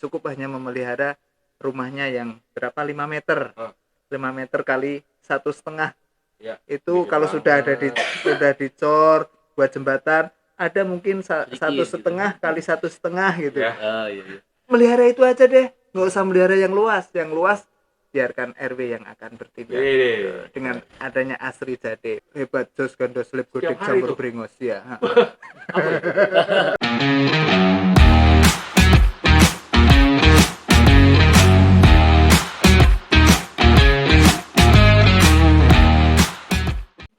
cukup hanya memelihara rumahnya yang berapa 5 meter. 5 meter kali 1,5. Ya, itu kalau sudah dicor buat jembatan, ada mungkin 1,5 kali 1,5 gitu. Ya. Iya. Melihara itu aja deh, nggak usah melihara yang luas biarkan RW yang akan bertindak. Dengan adanya Asri Jade, hebat jos gandos lip godek campur bringos ya.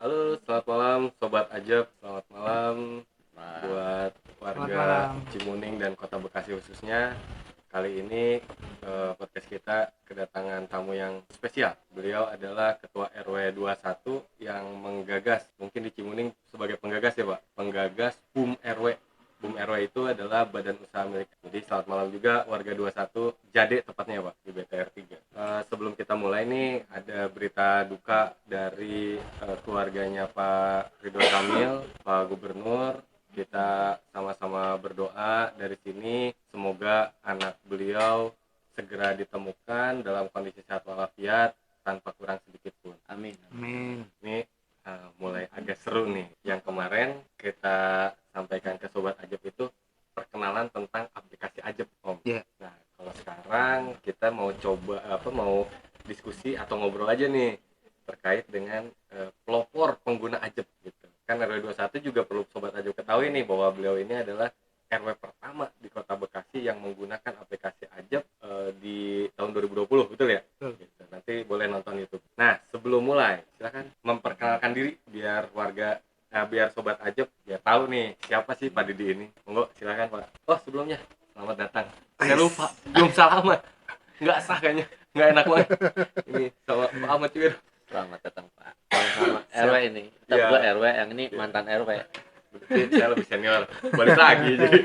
Halo, selamat malam Sobat Ajab, selamat malam buat warga Cimuning dan Kota Bekasi khususnya. Kali ini podcast kita kedatangan tamu yang spesial. Beliau adalah Ketua RW 21 yang menggagas, mungkin di Cimuning sebagai penggagas ya Pak, penggagas BUM RW. BUM RW itu adalah badan usaha milik. Jadi selamat malam juga warga 21 Jade tepatnya Pak, di BTR 3. Sebelum kita mulai nih, ada berita duka dari keluarganya Pak Ridwan Kamil, Pak Gubernur. Kita sama-sama berdoa dari sini, semoga anak beliau segera ditemukan dalam kondisi sehat walafiat tanpa kurang sedikit pun. Amin. Ini mulai agak seru nih. Yang kemarin kita sampaikan ke Sobat Ajab itu perkenalan tentang aplikasi Ajab, Om. Yeah. Nah, kalau sekarang kita mau mau diskusi atau ngobrol aja nih terkait dengan pelopor pengguna Ajab gitu. Kan RW 21 juga perlu Sobat Ajab ketahui nih bahwa beliau ini adalah RW pertama di Kota Bekasi yang menggunakan aplikasi Ajab di tahun 2020, betul ya? Gitu. Nanti boleh nonton YouTube. Nah, sebelum mulai, silakan memperkenalkan diri biar biar Sobat Ajab biar tahu nih siapa sih Pak Didi ini. Monggo, silakan Pak. Oh, sebelumnya selamat datang. Saya lupa, belum salaman. Nggak sah kayaknya, nggak enak banget. Ini sama Pak Ahmad Cibir. Selamat datang Pak. Sama RW ini. Kita berdua RW, yang ini mantan RW. Berarti saya lebih senior. Balik lagi jadi.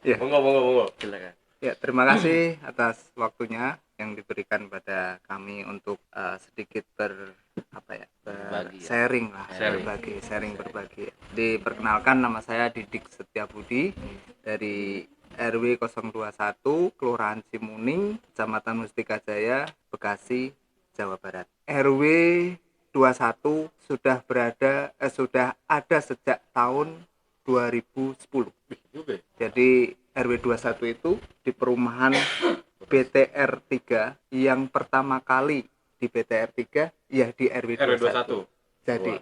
Ya. Monggo. Silakan. Ya, terima kasih atas waktunya yang diberikan pada kami untuk sedikit sharing lah, berbagi. Diperkenalkan, nama saya Didik Setiabudi dari RW 021 Kelurahan Cimuning, Kecamatan Mustika Jaya, Bekasi, Jawa Barat. RW 21 sudah ada sejak tahun 2010. Jadi RW 21 itu di perumahan BTR 3 yang pertama kali di BTR 3 ya di RW 21. Jadi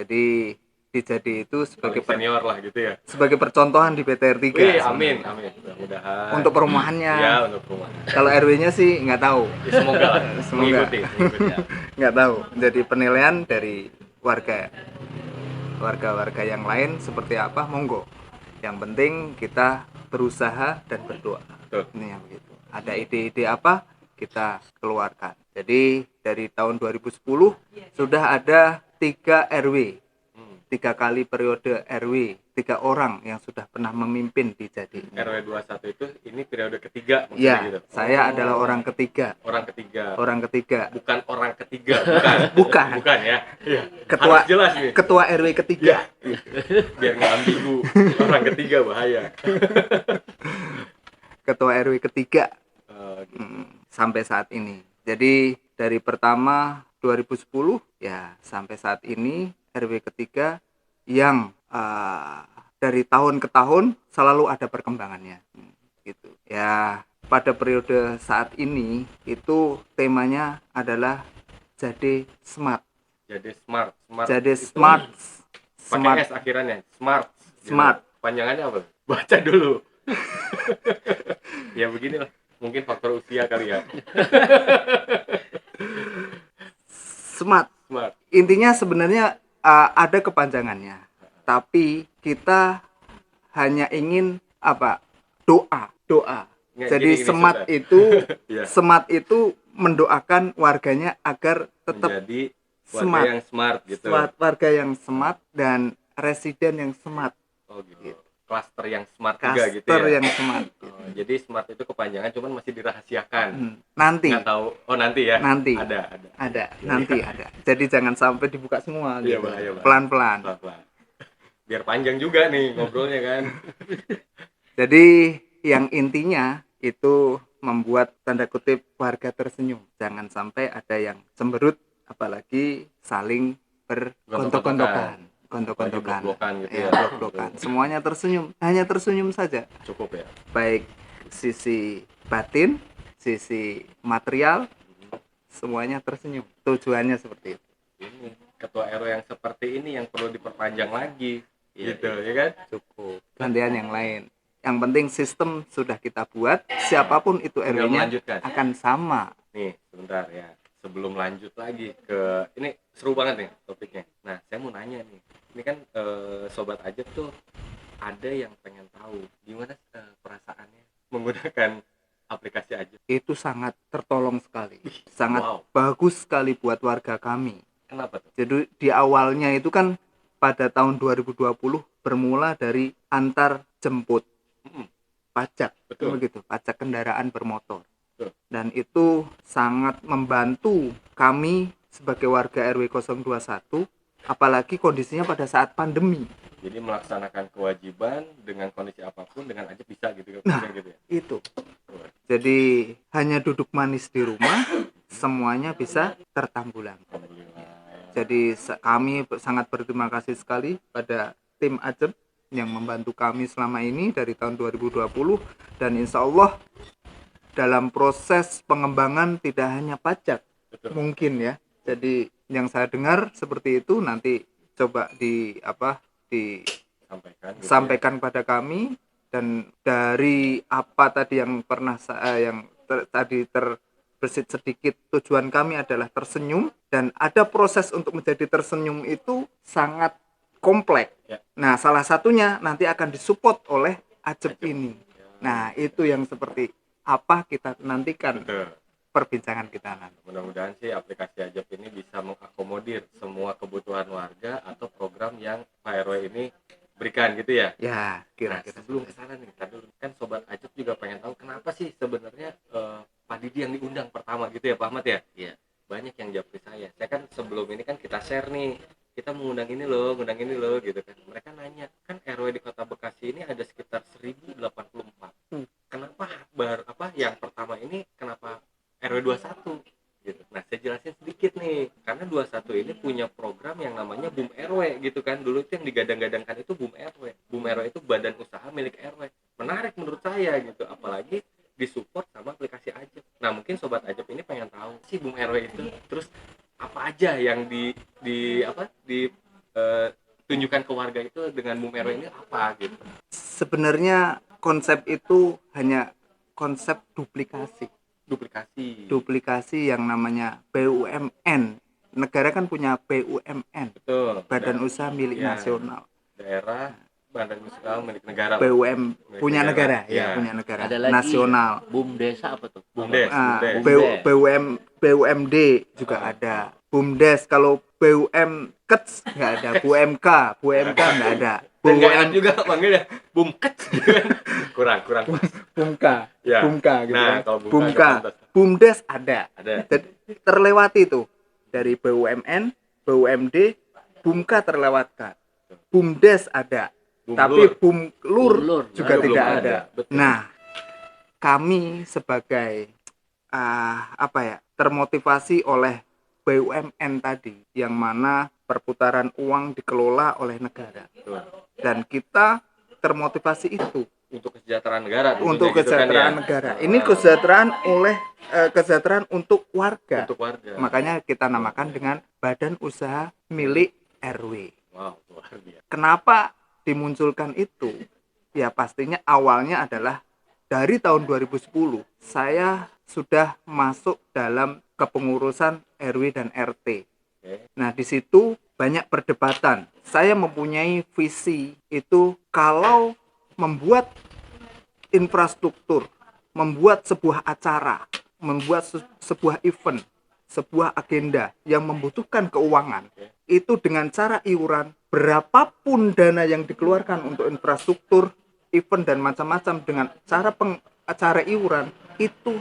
di Jadi itu sebagai senior lah gitu ya. Sebagai percontohan di BTR 3. Wih, amin. Mudah-mudahan. Untuk perumahannya. Ya, untuk perumahan. Kalau RW-nya sih nggak tahu. Ya, semoga lah. Mengikuti. Nggak tahu. Jadi penilaian dari warga yang lain seperti apa, monggo. Yang penting kita berusaha dan berdoa. Ini yang begitu. Ada ide-ide apa, kita keluarkan. Jadi dari tahun 2010 sudah ada 3 RW. 3 kali periode RW, 3 orang yang sudah pernah memimpin di Jadi. RW 21 itu ini periode ketiga ya, gitu. Saya adalah orang ketiga. Orang ketiga. Bukan orang ketiga, bukan ya. Iya. Ketua, jelas nih. Ketua RW ketiga. Ya. Biar nggak ambigu. Orang ketiga bahaya. Ketua RW ketiga. Gitu. Sampai saat ini. Jadi dari pertama 2010 ya sampai saat ini RW ketiga yang dari tahun ke tahun selalu ada perkembangannya gitu ya. Pada periode saat ini itu temanya adalah Jade Smart. Jade Smart. Pakai S akhirannya. Smart. Panjangannya apa? Baca dulu. Ya beginilah. Mungkin faktor usia kali ya. Smart. Intinya sebenarnya ada kepanjangannya, tapi kita hanya ingin doa. Jadi smart itu smart itu mendoakan warganya agar tetap menjadi warga yang smart gitu. Warga yang smart dan residen yang smart. Oh gitu. Klaster yang smart juga gitu ya. Klaster yang smart. Jadi smart itu kepanjangan cuman masih dirahasiakan. Nanti. Nggak tahu. Oh nanti ya. Nanti. Ada. Nanti ada. Jadi jangan sampai dibuka semua. Iya, gitu. bahaya. Pelan-pelan. Biar panjang juga nih ngobrolnya kan. Jadi yang intinya itu membuat tanda kutip warga tersenyum. Jangan sampai ada yang cemberut, apalagi saling bergontok-gontokan, Apalagi blok-blokan gitu ya. blok-blokan. Semuanya tersenyum, hanya tersenyum saja. Cukup ya. Baik sisi batin, sisi material, semuanya tersenyum. Tujuannya seperti itu. Ini ketua RW yang seperti ini yang perlu diperpanjang lagi, Iya, gitu ya kan? Cukup. Gantian yang lain. Yang penting sistem sudah kita buat, siapapun itu Tinggal RW-nya melanjutkan. akan sama. Nih, sebentar ya. Sebelum lanjut lagi ke ini seru banget nih topiknya. Nah, saya mau nanya nih. Ini kan sobat Ajab tuh ada yang pengen tahu gimana perasaannya menggunakan aplikasi Ajab. Itu sangat tertolong sekali. Sangat Wow. bagus sekali buat warga kami. Kenapa tuh? Jadi di awalnya itu kan pada tahun 2020 bermula dari antar jemput Mm-mm. pajak, Betul. begitu, pajak kendaraan bermotor. Betul. Dan itu sangat membantu kami sebagai warga RW 021, apalagi kondisinya pada saat pandemi. Jadi melaksanakan kewajiban dengan kondisi apapun dengan Ajab bisa gitu kan? Nah. Gitu ya. Itu. Jadi hanya duduk manis di rumah, semuanya bisa tertanggulangi. Alhamdulillah. Jadi kami sangat berterima kasih sekali pada tim Ajab yang membantu kami selama ini dari tahun 2020, dan insya Allah dalam proses pengembangan tidak hanya pajak, Betul. mungkin ya. Jadi yang saya dengar seperti itu, nanti coba Sampaikan. Gitu disampaikan pada kami. Dan dari apa tadi yang pernah tadi terbesit sedikit, tujuan kami adalah tersenyum, dan ada proses untuk menjadi tersenyum itu sangat kompleks. Ya. Nah, salah satunya nanti akan disupport oleh Ajab Ajab. ini. Ya. Nah, itu yang seperti apa kita nantikan Betul. perbincangan kita nanti. Mudah-mudahan sih aplikasi Ajab ini bisa mengakomodir semua kebutuhan warga atau program yang Pak RW ini berikan gitu ya. Ya, Nah, kira-kira sebelum kesana nih, tadi kan sobat Ajab juga pengen tahu kenapa sih sebenarnya Pak Didi yang diundang pertama gitu ya Pak Ahmad ya. Iya. Banyak yang jawab ke saya kan sebelum ini kan kita share nih, kita mengundang ini loh gitu kan. Mereka nanya, kan RW di Kota Bekasi ini ada sekitar 1084. Kenapa yang pertama ini kenapa RW 21 gitu. Nah, saya jelasin sedikit nih. Karena 21 ini punya program yang namanya BUM RW gitu kan. Dulu itu yang digadang-gadangkan itu BUM RW. BUM RW itu badan usaha milik RW. Menarik menurut saya gitu, apalagi disupport sama aplikasi Ajab. Nah, mungkin sobat Ajab ini pengen tahu sih BUM RW itu terus apa aja yang tunjukkan ke warga itu dengan BUM RW ini apa gitu. sebenarnya konsep itu hanya konsep duplikasi yang namanya BUMN. Negara kan punya BUMN, Betul. Badan Usaha Milik Ya. Nasional. Daerah badan usaha milik negara. BUM Milik punya negara, Ya. punya negara. Ada lagi Nasional. BUM desa apa tuh? BUMDes. BUMDes. BUMD juga ada. BUMDes. Kalau BUM Kets nggak ada. BUMK nggak ada. Dan nggak enak juga panggilnya BUMKET gitu kan. kurang BUMKA, Ya. BUMKA gitu Nah, kan. kalau BUMKA BUMKA, nggak pantas. BUMDes ada. Ada. Terlewati tuh dari BUMN, BUMD, BUMKA terlewatkan. BUMDes ada. BUM Tapi Lur. BUMLUR BUMLUR juga belum tidak ada. ada. Betul. Nah, kami sebagai termotivasi oleh BUMN tadi, yang mana perputaran uang dikelola oleh negara, Betul. dan kita termotivasi itu Untuk kesejahteraan negara tentunya untuk gitu kan kesejahteraan ya. negara. Ini kesejahteraan untuk warga. Untuk warga. Makanya kita namakan dengan Badan Usaha Milik RW. Wow, luar biasa. Kenapa dimunculkan itu? Ya pastinya awalnya adalah dari tahun 2010 saya sudah masuk dalam kepengurusan RW dan RT. Oke. Nah, di situ banyak perdebatan. Saya mempunyai visi itu, kalau membuat infrastruktur, membuat sebuah acara, membuat sebuah event, sebuah agenda yang membutuhkan keuangan, itu dengan cara iuran, berapapun dana yang dikeluarkan untuk infrastruktur, event dan macam-macam, dengan cara iuran itu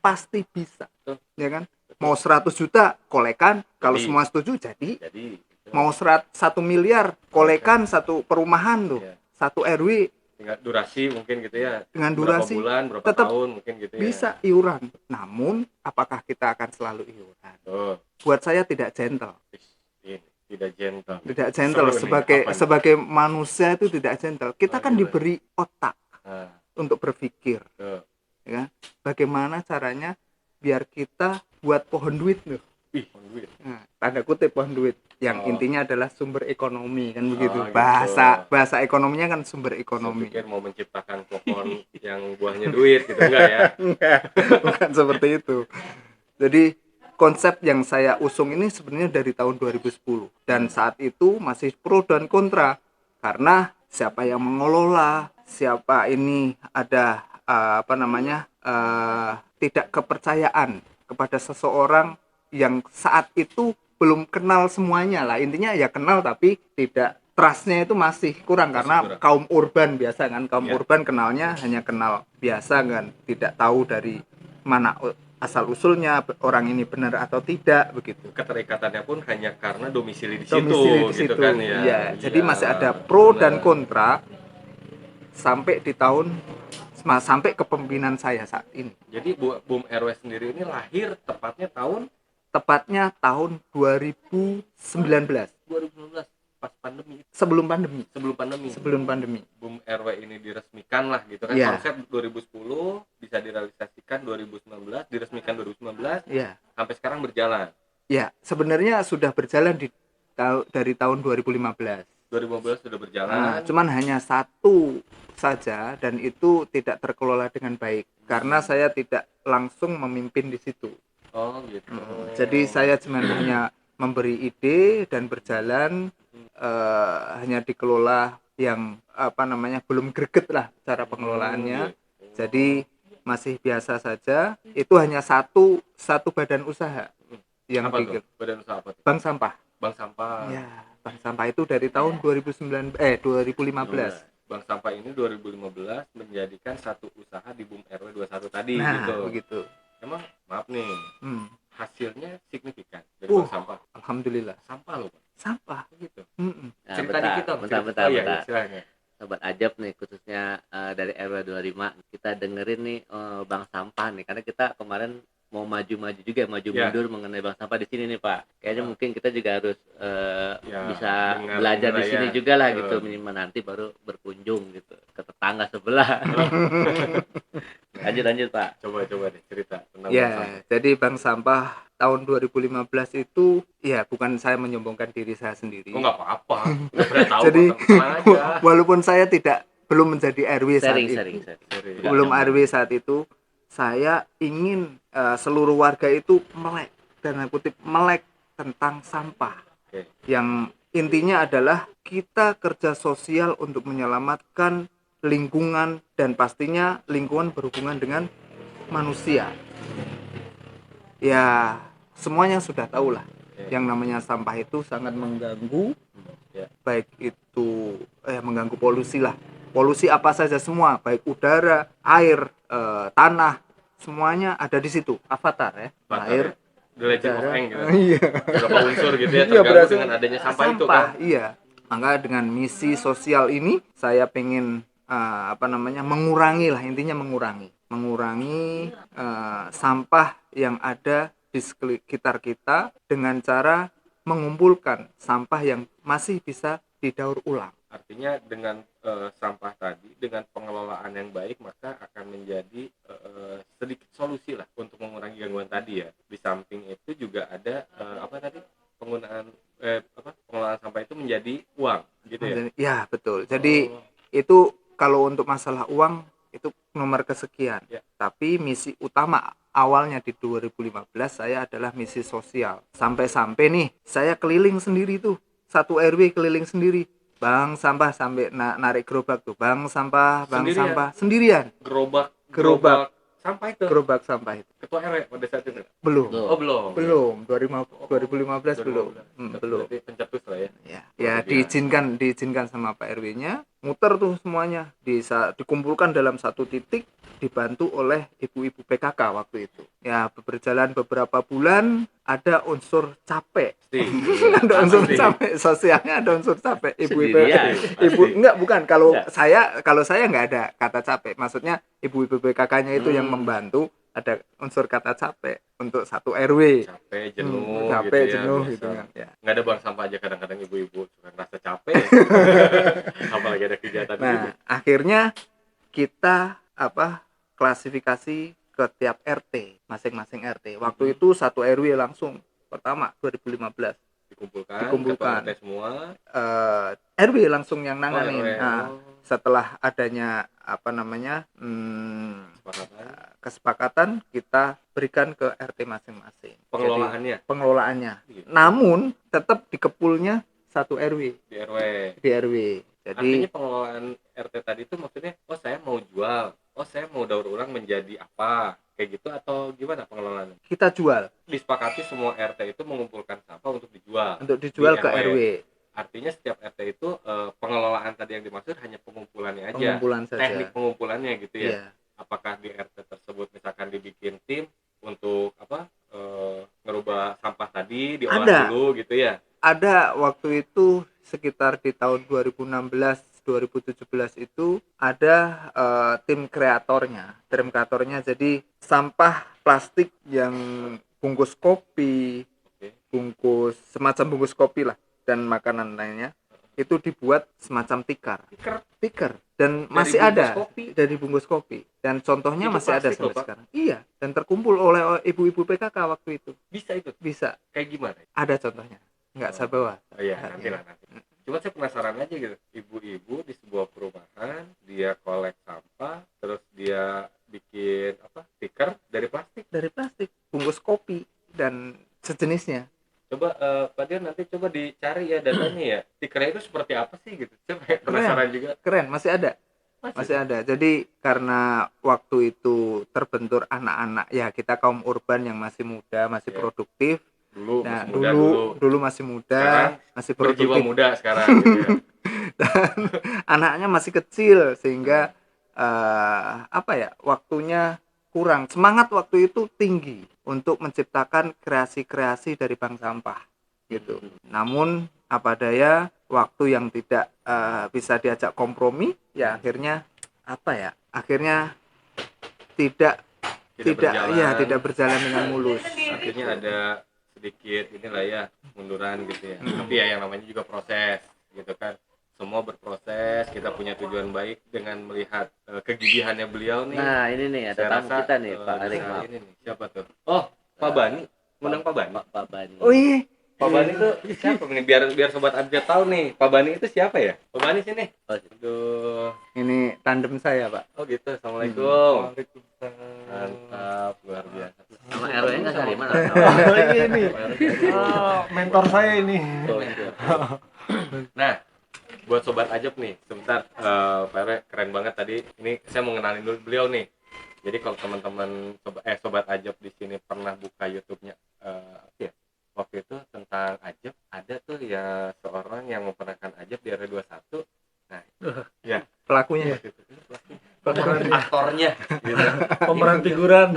pasti bisa, ya kan? Mau 100 juta kolekan, kalau Jadi. semua setuju jadi. Jadi Mau 1 miliar kolekan satu perumahan tuh, Iya. satu RW tinggal durasi mungkin gitu ya. Dengan Berapa durasi bulan, berapa tetap tahun mungkin gitu ya. bisa iuran. Namun apakah kita akan selalu iuran? Tuh, Buat saya tidak gentle. ini tidak gentle. Tidak gentle Seru nih, sebagai apa nih? sebagai manusia itu tidak gentle. Kita Oh, kan gitu. diberi otak Nah, untuk berpikir, tuh. ya. Bagaimana caranya biar kita buat pohon duit loh. Ih, duit. Nah, tanda kutip pohon duit yang Oh. intinya adalah sumber ekonomi kan begitu. gitu. Bahasa ekonominya kan sumber Saya ekonomi. pikir mau menciptakan pohon yang buahnya duit gitu, enggak ya? Enggak, bukan seperti itu. Jadi konsep yang saya usung ini sebenarnya dari tahun 2010 dan saat itu masih pro dan kontra karena siapa yang mengelola, siapa ini ada tidak kepercayaan kepada seseorang yang saat itu belum kenal semuanya lah, intinya ya kenal tapi tidak trustnya itu masih kurang karena kurang. kaum urban biasa kan, kaum Ya. urban kenalnya hanya kenal biasa kan, tidak tahu dari mana asal usulnya orang ini benar atau tidak begitu. Keterikatannya pun hanya karena domisili di situ, Domisili di gitu situ. kan ya. Iya, jadi masih ada pro dan kontra sampai di tahun sampai kepemimpinan saya saat ini. Jadi Boom RW sendiri ini lahir Tepatnya tahun 2019. 2019 pas pandemi. Sebelum pandemi. Sebelum pandemi. Boom RW ini diresmikan lah gitu kan. Iya. Konsep 2010 bisa direalisasikan 2019, diresmikan 2019. Iya. Sampai sekarang berjalan. Ya, sebenarnya sudah berjalan dari tahun 2015. 2015 sudah berjalan. Nah, cuman hanya satu saja dan itu tidak terkelola dengan baik karena saya tidak langsung memimpin di situ. Oh gitu. Jadi saya cuma hanya memberi ide dan berjalan, hanya dikelola yang belum greget lah cara pengelolaannya. Jadi masih biasa saja. Itu hanya satu badan usaha yang apa tuh? bikin Badan usaha apa tuh? bank sampah. Bank sampah. Ya, bank sampah itu dari tahun 2015. Bank sampah ini 2015 menjadikan satu usaha di Boom RW 21 tadi Nah, gitu. begitu. Emang maaf nih, Hmm. hasilnya signifikan dari bank sampah. Alhamdulillah. Sampah loh, Pak. Sampah. Gitu. Mm-mm. Nah, Cerita dikit dong. bentar. Silahkan. Sobat Ajab nih, khususnya dari RW 25, kita dengerin nih bank sampah nih, karena kita kemarin mau maju mundur mengenai bank sampah di sini nih Pak. Kayaknya mungkin kita juga harus bisa belajar di sini juga lah gitu, minimal nanti baru berkunjung gitu ke tetangga sebelah. lanjut Pak. Coba deh cerita tentang bank Ya, sampah. jadi bank sampah tahun 2015 itu ya bukan saya menyombongkan diri saya sendiri. Oh nggak apa-apa. Nggak pernah tahu. Jadi tenang aja. walaupun saya belum menjadi RW saat itu. Sharing. Belum RW saat itu, saya ingin seluruh warga itu melek, dan kutip melek tentang sampah. Oke. Yang intinya adalah kita kerja sosial untuk menyelamatkan lingkungan dan pastinya lingkungan berhubungan dengan manusia. Ya, semuanya sudah tahu lah. Yang namanya sampah itu sangat mengganggu, baik itu mengganggu polusi lah. Polusi apa saja semua, baik udara, air, tanah, semuanya ada di situ. Avatar ya. Air, The Legend of Aang gitu. Iya. Beberapa unsur gitu ya Iya, terganggu berarti dengan adanya sampah itu kan. Iya. Maka dengan misi sosial ini saya pengen mengurangi lah, intinya mengurangi sampah yang ada di sekitar kita dengan cara mengumpulkan sampah yang masih bisa didaur ulang. Artinya dengan sampah tadi, dengan pengelolaan yang baik, maka akan menjadi sedikit solusi lah untuk mengurangi gangguan tadi ya. Di samping itu juga ada penggunaan pengelolaan sampah itu menjadi uang gitu ya. Ya betul. Jadi itu kalau untuk masalah uang itu nomor kesekian. Ya. Tapi misi utama awalnya di 2015 saya adalah misi sosial. Sampai-sampai nih saya keliling sendiri tuh, satu RW keliling sendiri. Bang sampah sampai narik gerobak tuh. Bang sampah sendirian. Gerobak sampah itu. Gerobak sampah itu. Ketua RW pada saat itu. Belum. Oh, belum. Belum. 2015 belum. Belum. Berarti pencetus lah ya. Ya diizinkan sama Pak RW-nya muter tuh semuanya, dikumpulkan dalam satu titik, dibantu oleh ibu-ibu PKK waktu itu. Ya, berjalan beberapa bulan, ada unsur capek. Ada unsur capek sosialnya, ada unsur capek. Ibu-ibu enggak, bukan, kalau saya nggak ada kata capek. Maksudnya ibu-ibu PKK-nya itu yang membantu, ada unsur kata capek untuk satu RW. Capek, jenuh, capek, gitu jenuh ya, gitu kan. Ya. Nggak ada bank sampah aja kadang-kadang ibu-ibu suka ngerasa capek. Apalagi ada kegiatan Nah, gitu. akhirnya kita klasifikasi ke tiap RT, masing-masing RT. Waktu itu satu RW langsung pertama 2015 dikumpulkan RT semua. RW langsung yang nanganin. Setelah adanya kesepakatan, kita berikan ke RT masing-masing. Pengelolaannya. Gitu. Namun tetap dikepulnya satu RW. Di RW. Jadi artinya pengelolaan RT tadi itu maksudnya, saya mau jual, saya mau daur ulang menjadi apa, kayak gitu, atau gimana pengelolaannya? Kita jual. Disepakati semua RT itu mengumpulkan sampah untuk dijual. Untuk dijual ke RW. Artinya setiap RT itu pengelolaan tadi yang dimaksud hanya pengumpulannya aja. Pengumpulan saja. Teknik pengumpulannya gitu ya. Yeah. Apakah di RT tersebut misalkan dibikin tim untuk ngerubah sampah tadi, diolah dulu gitu ya? Ada, waktu itu sekitar di tahun 2016-2017 itu ada tim kreatornya. Jadi sampah plastik yang bungkus kopi, semacam bungkus kopi lah, dan makanan lainnya, itu dibuat semacam tikar dan masih ada dari bungkus kopi, dan contohnya itu masih ada sampai sekarang. Iya, dan terkumpul oleh ibu-ibu PKK waktu itu. Bisa kayak gimana? Ada contohnya, nggak saya bawa. Nanti. Cuma saya penasaran aja gitu, ibu-ibu di sebuah perumahan dia kolek sampah, terus dia bikin tikar dari plastik, bungkus kopi dan sejenisnya. Coba Pak Dion nanti coba dicari ya datanya ya, tikernya itu seperti apa sih gitu. Coba penasaran juga. Keren, masih ada. Jadi karena waktu itu terbentur anak-anak, ya kita kaum urban yang masih muda, masih produktif. Dulu masih muda, sekarang masih produktif. Berjiwa muda sekarang gitu ya. Dan anaknya masih kecil, sehingga waktunya kurang. Semangat waktu itu tinggi untuk menciptakan kreasi-kreasi dari bank sampah gitu. Namun apa daya, waktu yang tidak bisa diajak kompromi, ya akhirnya tidak berjalan dengan mulus. Akhirnya ada sedikit munduran gitu ya. Tapi ya yang namanya juga proses gitu kan. Semua berproses, kita punya tujuan baik dengan melihat kegigihannya beliau nih. Nah, ini nih ada tamu kita nih, Pak Arik. Siapa tuh? Pak Bani. Ngundang Pak Bani. Pak Bani. Oh iya. Pak Bani itu siapa nih? Biar sobat Abjad tahu nih. Pak Bani itu siapa ya? Pak Bani sini. Aduh. Ini tandem saya, Pak. Oh gitu. Assalamualaikum. Waalaikumsalam. Mantap, luar biasa. Sama RW enggak dari mana? Ini. Mentor saya ini. Nah, buat sobat Ajab nih, sebentar, Pak RW keren banget tadi. Ini saya mau kenalin dulu beliau nih. Jadi kalau teman-teman sobat Ajab di sini pernah buka YouTube-nya waktu itu tentang Ajab, ada tuh ya seorang yang memperankan Ajab di RW 21. Nah, ya pelakunya. Aktornya gitu. Pemeran figuran.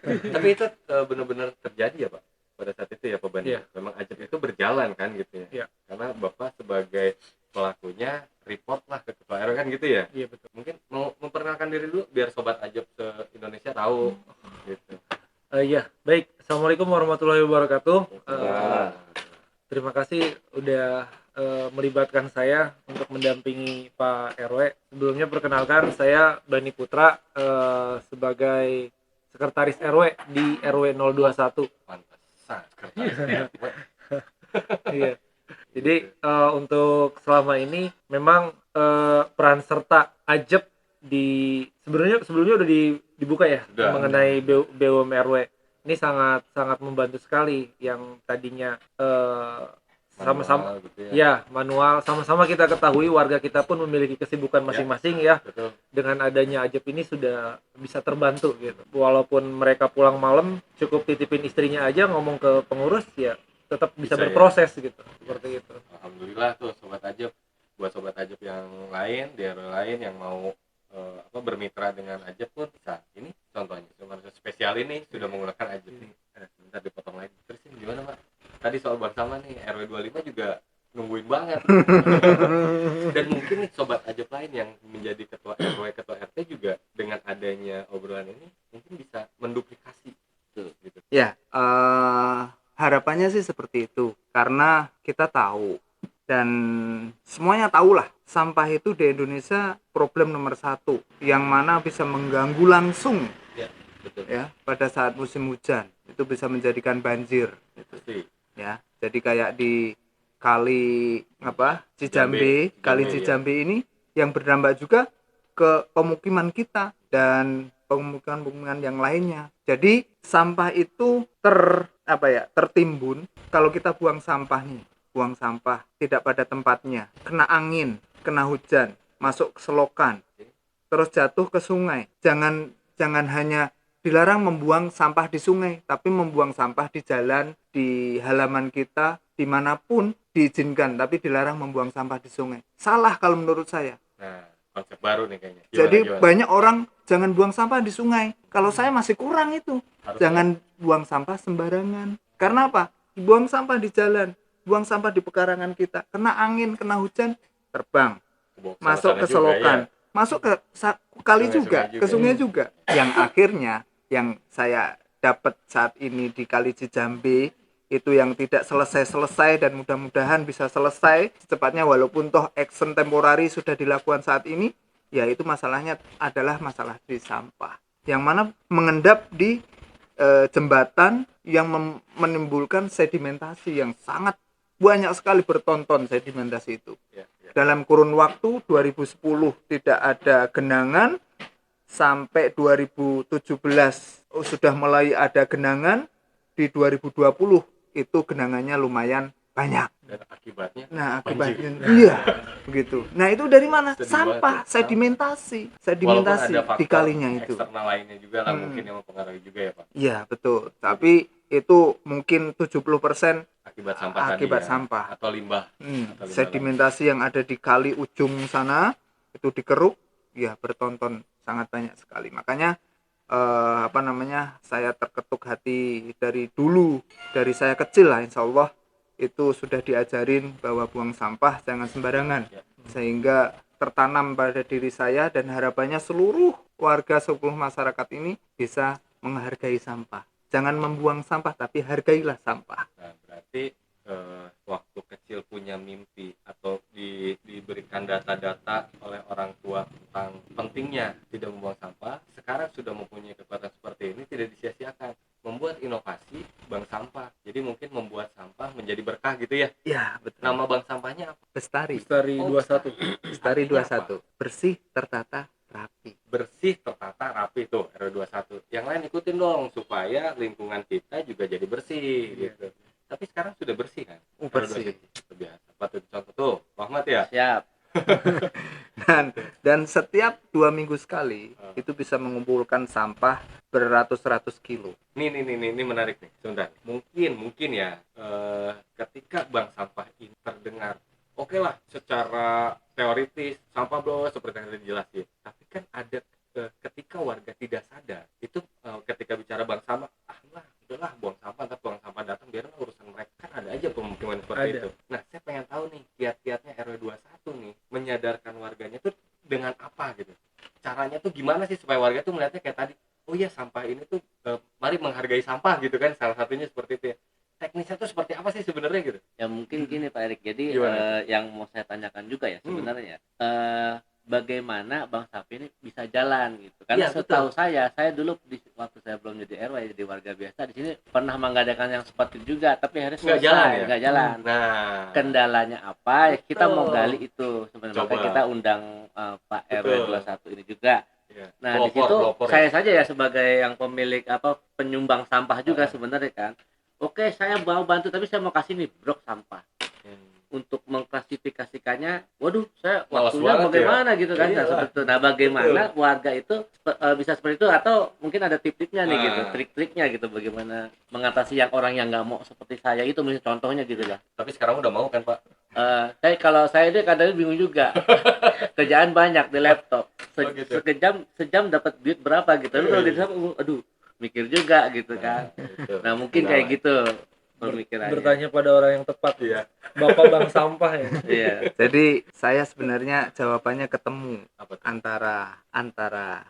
Tapi itu benar-benar terjadi ya, Pak? Pada saat itu ya, Pak Bani. Yeah. Memang Ajab itu berjalan kan gitu ya. Yeah. Karena Bapak sebagai pelakunya report lah ke Ketua RW kan gitu ya. Iya, betul. Mungkin mau memperkenalkan diri dulu biar sobat Ajab se-Indonesia tahu gitu. Iya, baik. Assalamualaikum warahmatullahi wabarakatuh. Terima kasih udah melibatkan saya untuk mendampingi Pak RW. Sebelumnya perkenalkan, saya Bani Putra sebagai sekretaris RW di RW 021. Pantesan sekretaris RW. Iya. Jadi untuk selama ini memang peran serta Ajab sebelumnya udah dibuka ya, mengenai BUM RW. Ini sangat membantu sekali, yang tadinya sama-sama gitu ya, manual, sama-sama kita ketahui warga kita pun memiliki kesibukan masing-masing ya. Betul. Dengan adanya Ajab ini sudah bisa terbantu gitu. Walaupun mereka pulang malam, cukup titipin istrinya aja, ngomong ke pengurus ya tetap bisa berproses ya. Gitu. Seperti itu. Alhamdulillah tuh sobat Ajab, buat sobat Ajab yang lain di RW lain yang mau bermitra dengan Ajab pun bisa. Ini contohnya cuma spesial ini sudah menggunakan Ajab nih. Sebentar dipotong lagi. Terus ini gimana Pak? Tadi soal bank sampah nih RW 25 juga nungguin banget. Dan mungkin nih sobat Ajab lain yang menjadi ketua RW, ketua RT juga dengan adanya obrolan ini mungkin bisa menduplikasi gitu. Ya, harapannya sih seperti itu karena kita tahu dan semuanya tahulah sampah itu di Indonesia problem nomor 1 yang mana bisa mengganggu langsung Ya, betul. ya pada saat musim hujan, itu bisa menjadikan banjir Pasti. ya. Jadi kayak di kali Cijambe, kali Cijambe, Cijambe ini yang berdampak juga ke pemukiman kita dan pemukiman-pemukiman yang lainnya. Jadi sampah itu tertimbun kalau kita buang sampah nih, buang sampah tidak pada tempatnya, kena angin, kena hujan, masuk ke selokan, terus jatuh ke sungai. Jangan hanya dilarang membuang sampah di sungai, tapi membuang sampah di jalan, di halaman kita, dimanapun diizinkan, tapi dilarang membuang sampah di sungai. Salah kalau menurut saya. Nah, konsep baru nih kayaknya. Jadi banyak orang jangan buang sampah di sungai. Kalau saya masih kurang itu. Jangan buang sampah sembarangan. Karena apa? Buang sampah di jalan, buang sampah di pekarangan kita. Kena angin, kena hujan, terbang. Masuk ke selokan, masuk ke kali juga, ke sungai juga. Yang akhirnya yang saya dapat saat ini di Kali Cijambe itu yang tidak selesai dan mudah-mudahan bisa selesai secepatnya, walaupun toh action temporary sudah dilakukan saat ini, yaitu masalahnya adalah masalah di sampah yang mana mengendap di jembatan yang menimbulkan sedimentasi yang sangat banyak sekali, bertonton sedimentasi itu. Dalam kurun waktu 2010 tidak ada genangan, sampai 2017 sudah mulai ada genangan, di 2020 itu genangannya lumayan banyak. Dan akibatnya? Iya, begitu. Nah, itu dari mana? Sampah, sedimentasi di kalinya itu. Eksternal lainnya juga lah mungkin yang mempengaruhi juga ya Pak. Iya, betul. Tapi itu mungkin 70% akibat sampah sampah atau limbah. Sedimentasi yang ada di kali ujung sana itu dikeruk, ya bertonton, sangat banyak sekali. Makanya saya terketuk hati dari dulu, dari saya kecil lah, insya Allah itu sudah diajarin bahwa buang sampah jangan sembarangan, sehingga tertanam pada diri saya dan harapannya seluruh warga, seluruh masyarakat ini bisa menghargai sampah. Jangan membuang sampah, tapi hargailah sampah. Nah, berarti waktu kecil punya mimpi atau diberikan data-data oleh orang tua tentang pentingnya tidak membuang sampah, sekarang sudah mempunyai kekuatan seperti ini, tidak disia-siakan, membuat inovasi bank sampah. Jadi mungkin membuat sampah menjadi berkah gitu ya. Ya, betul. Nama bank sampahnya apa? Bestari 21. Bestari 21. Bersih, tertata, rapi. Bersih, tertata, rapi tuh RW 21. Yang lain ikutin dong supaya lingkungan kita juga jadi bersih gitu. Tapi sekarang sudah bersih kan? Bersih. Biasa. Patut contoh tuh, Rahmat ya? Siap. dan setiap 2 minggu sekali itu bisa mengumpulkan sampah beratus-ratus kilo. Ini menarik nih. Sebentar. Mungkin ya ketika bank sampah ini terdengar oke lah secara teoritis sampah bro seperti yang tadi dijelasin. Tapi kan ada ketika warga tidak sadar itu ketika bicara bank sampah, udahlah buang sampah, ntar buang sampah datang biar urusan mereka, kan ada aja pemukiman seperti itu. Nah, saya pengen tahu nih kiat-kiatnya RW 21 nih menyadarkan warganya tuh dengan apa gitu. Caranya tuh gimana sih supaya warga tuh melihatnya kayak tadi, oh iya sampah ini tuh mari menghargai sampah gitu kan, salah satunya seperti itu ya. Teknisnya tuh seperti apa sih sebenarnya gitu? Ya mungkin gini Pak Erik. Jadi yang mau saya tanyakan juga ya sebenarnya bagaimana Bank Sampah ini bisa jalan gitu. Karena setahu saya dulu waktu saya belum jadi RW, jadi warga biasa di sini pernah mengadakan yang seperti itu juga, tapi harus nggak jalan. Nah, kendalanya apa? Kita mau gali itu sebenarnya. Makanya kita undang Pak RW 21 ini juga. Nah, di situ saya saja ya sebagai yang pemilik penyumbang sampah juga sebenarnya kan. Oke, saya mau bantu tapi saya mau kasih nih brok sampah. Untuk mengklasifikasikannya, waduh, saya waktunya bagaimana gitu kan, seperti itu. Nah, bagaimana warga itu bisa seperti itu, atau mungkin ada tip-tipnya nih gitu, trik-triknya gitu, bagaimana mengatasi yang orang yang nggak mau seperti saya itu, misalnya contohnya gitu lah. Tapi sekarang udah mau kan Pak? Kalau saya ini kadang bingung juga. Kerjaan banyak di laptop. Oh, gitu. Sejam dapat duit berapa gitu. Tapi kalau di sana, aduh, mikir juga gitu kan. Gitu. Nah, mungkin Enggak kayak lah. gitu pemikirannya. Bertanya pada orang yang tepat. Iya. Bapak Bang Sampah ya. Iya. Jadi saya sebenarnya jawabannya ketemu Apa tuh? antara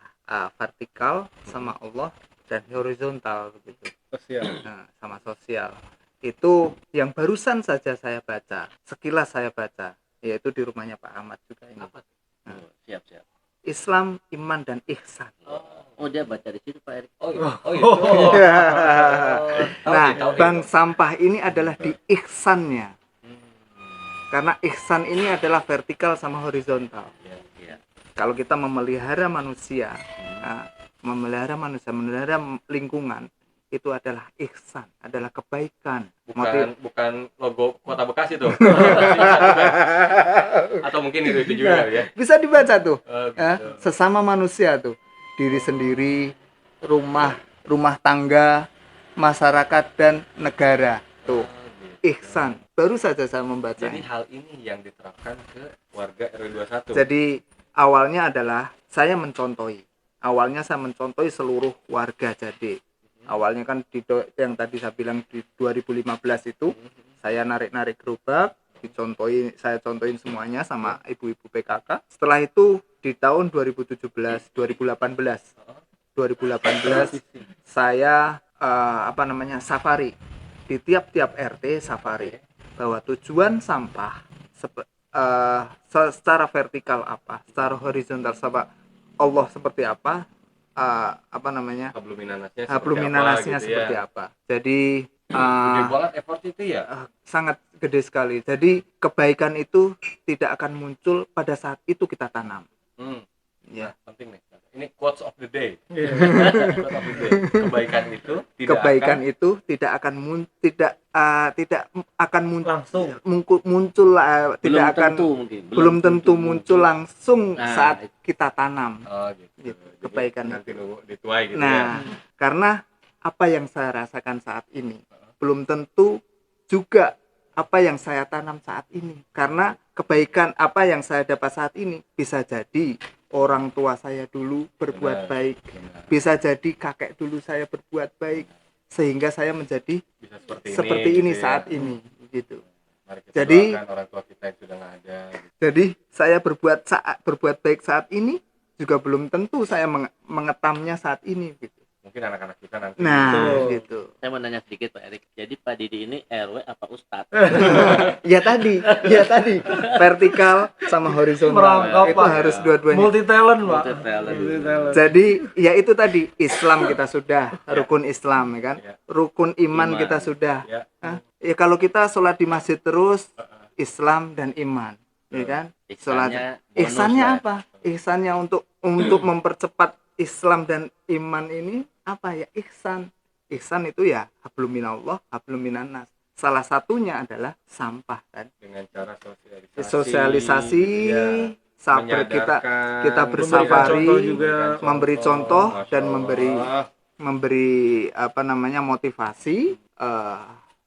vertikal sama Allah dan horizontal begitu. Sosial. Nah, sama sosial. Itu yang barusan saja saya baca, sekilas saya baca, yaitu di rumahnya Pak Ahmad juga ini. Apa tuh? Nah. Siap. Islam, iman dan ihsan. Oh, dia baca di situ Pak Erik. Oh gitu. Nah, tahu. bank sampah ini adalah di ihsannya. Karena ihsan ini adalah vertikal sama horizontal. Iya. Kalau kita memelihara manusia, memelihara lingkungan, itu adalah ihsan, adalah kebaikan. Bukan logo Kota Bekasi tuh. Atau mungkin itu juga ya. Bisa dibaca tuh. Oh, gitu. Sesama manusia tuh, diri sendiri, rumah tangga, masyarakat dan negara. Tuh, ihsan. Baru saja saya membaca. Jadi hal ini yang diterapkan ke warga RW 21. Jadi awalnya adalah saya mencontohi seluruh warga Jade. Awalnya kan yang tadi saya bilang di 2015 itu saya narik gerobak, saya contohin semuanya sama ibu-ibu PKK. Setelah itu di tahun 2018 saya safari di tiap-tiap RT safari bahwa tujuan sampah secara vertikal apa, secara horizontal sama Allah seperti apa, habluminanasnya seperti apa. Jadi gede banget effort itu ya. sangat gede sekali. Jadi kebaikan itu tidak akan muncul pada saat itu kita tanam. Ya. Penting nih. Ini quotes of the day. Iya. Quotes of the day. Kebaikan itu tidak akan Langsung. muncul belum tentu muncul langsung Nah, saat kita tanam. Oh gitu. Gitu, kebaikan nanti dituai gitu ya. Nah, karena apa yang saya rasakan saat ini belum tentu juga apa yang saya tanam saat ini. Karena kebaikan apa yang saya dapat saat ini bisa jadi orang tua saya dulu berbuat Benar, baik, benar. bisa jadi kakek dulu saya berbuat baik sehingga saya menjadi Bisa seperti ini gitu ya. saat ini gitu. Mari kita Jadi- doakan orang tua kita yang sudah nggak ada gitu. Jadi saya berbuat baik saat ini juga belum tentu saya mengetamnya saat ini gitu. Mungkin anak-anak kita nanti. Nah, Betul. gitu. Saya mau nanya sedikit Pak Erik. Jadi Pak Didi ini RW apa Ustadz? Ya tadi, vertikal sama horizontal. Merangkap, Itu Pak. harus dua-duanya. Multi talent, Pak. Multi-talent. Multi-talent. Jadi ya itu tadi Islam kita sudah, rukun Islam ya kan, Ya. rukun iman Iman. kita sudah. Ya. Ya kalau kita sholat di masjid terus, Islam dan iman, ya kan? Ihsannya bonus Ihsannya lah. apa? Ihsannya untuk mempercepat Islam dan iman ini apa ya? Ihsan itu ya hablum minallah, hablum minannas. Salah satunya adalah sampah kan. Dengan cara Sosialisasi, ya. sabar kita Menyadarkan, bersafari, Memberikan contoh juga. memberi contoh Masya dan Allah. memberi motivasi,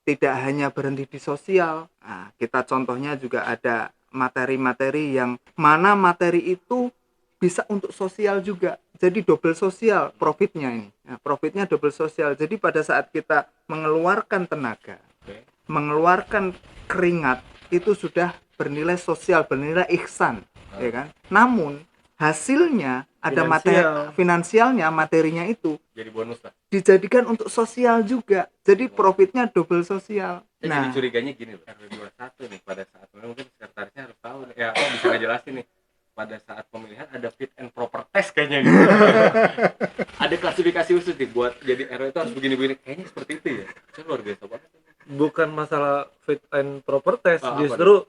tidak hanya berhenti di sosial. Nah, kita contohnya juga ada materi-materi yang mana materi itu bisa untuk sosial juga. Jadi double sosial profitnya ini. Nah, profitnya double sosial. Jadi pada saat kita mengeluarkan tenaga, Oke. mengeluarkan keringat, itu sudah bernilai sosial, bernilai ihsan, ya kan? Namun hasilnya ada finansialnya, materinya itu Jadi bonus lah. dijadikan untuk sosial juga. Jadi profitnya double sosial. Saya jadi Nah, curiganya gini loh. RW 21 nih pada saat mungkin sekretarisnya harus tahu nih. Ya, bisa ngejelasin nih. Pada saat pemilihan ada fit and proper test kayaknya gitu. Ada klasifikasi khusus nih buat jadi RW itu harus begini-begini. Kayaknya seperti itu ya. Itu luar biasa banget. Bukan masalah fit and proper test, Apa justru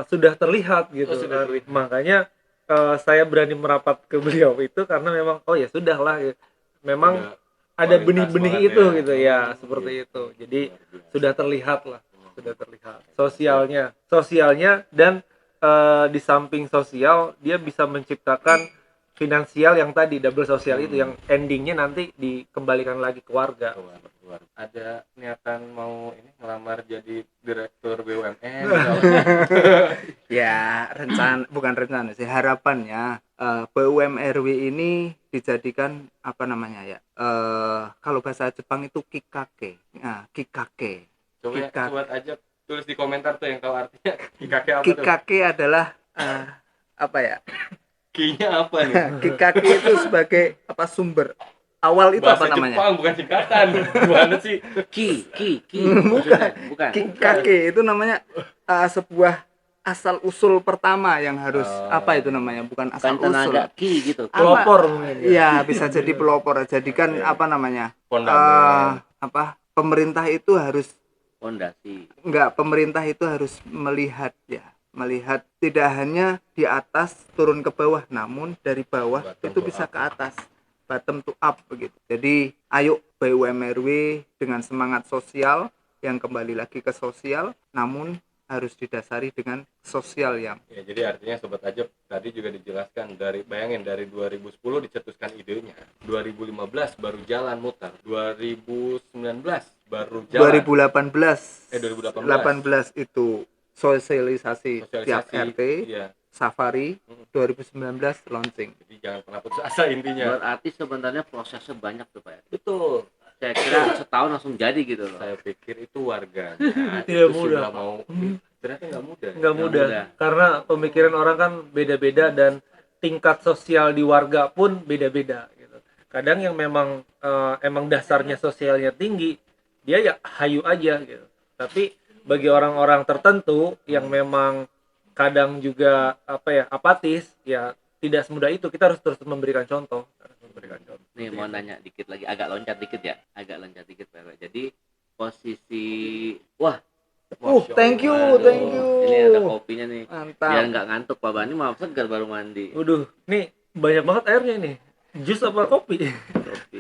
sudah terlihat gitu. Oh, sudah kan. terlihat. Makanya saya berani merapat ke beliau itu karena memang ya sudahlah ya. Memang ada kualitas benih-benih banget itu ya. gitu ya, Hmm, seperti gitu. itu. Jadi Luar biasa. sudah terlihat lah, sudah terlihat sosialnya dan di samping sosial dia bisa menciptakan finansial yang tadi double sosial itu yang endingnya nanti dikembalikan lagi ke warga. Keluar. Ada niatan mau ini ngelamar jadi direktur BUMN Ya, bukan rencana sih, harapannya BUMRW ini dijadikan apa namanya ya? Kalau bahasa Jepang itu kikake. Nah, kikake. coba aja tulis di komentar tuh yang tahu artinya kikake apa tuh. Kikake adalah apa ya? Ki-nya apa nih? Kikake itu sebagai apa sumber awal itu Bahasa apa namanya? Jepang bukan singkatan. Gimana sih? Ki. Bukan. Kikake itu namanya sebuah asal usul pertama yang harus apa itu namanya? Bukan asal Bukan usul. tenaga ki gitu. Pelopor mungkin ya. Iya, bisa jadi pelopor. Jadikan apa namanya? Fondamen. Pemerintah itu harus Fondasi. pemerintah itu harus melihat tidak hanya di atas turun ke bawah, namun dari bawah Bottom itu to bisa up. ke atas, bottom to up begitu. Jadi ayo BUMRW dengan semangat sosial yang kembali lagi ke sosial, namun harus didasari dengan sosial yang Ya, jadi artinya Sobat Ajab tadi juga dijelaskan bayangin dari 2010 dicetuskan idenya, 2015 baru jalan mutar, 2019 baru jalan, 2018 2018 itu sosialisasi tiap RT, iya. Safari, 2019 launching. Jadi jangan pernah putus asa intinya. Berarti sebenarnya prosesnya banyak tuh Pak ya. Betul. Saya kira setahun langsung jadi gitu loh. Saya pikir itu warganya Tidak itu mudah. sudah mau ternyata nggak mudah. Nggak mudah karena pemikiran orang kan beda-beda dan tingkat sosial di warga pun beda-beda gitu. Kadang yang memang emang dasarnya sosialnya tinggi, dia ya hayu aja gitu. Tapi bagi orang-orang tertentu yang memang kadang juga apatis, ya tidak semudah itu. Kita harus terus memberikan contoh. Nih mau nanya dikit lagi, agak loncat dikit Pak RW. Jadi posisi Thank you. ini ada kopinya nih. Mantap. Biar nggak ngantuk Pak Bani, maaf segar baru mandi. Waduh, nih banyak banget airnya nih. Jus apa kopi? Kopi.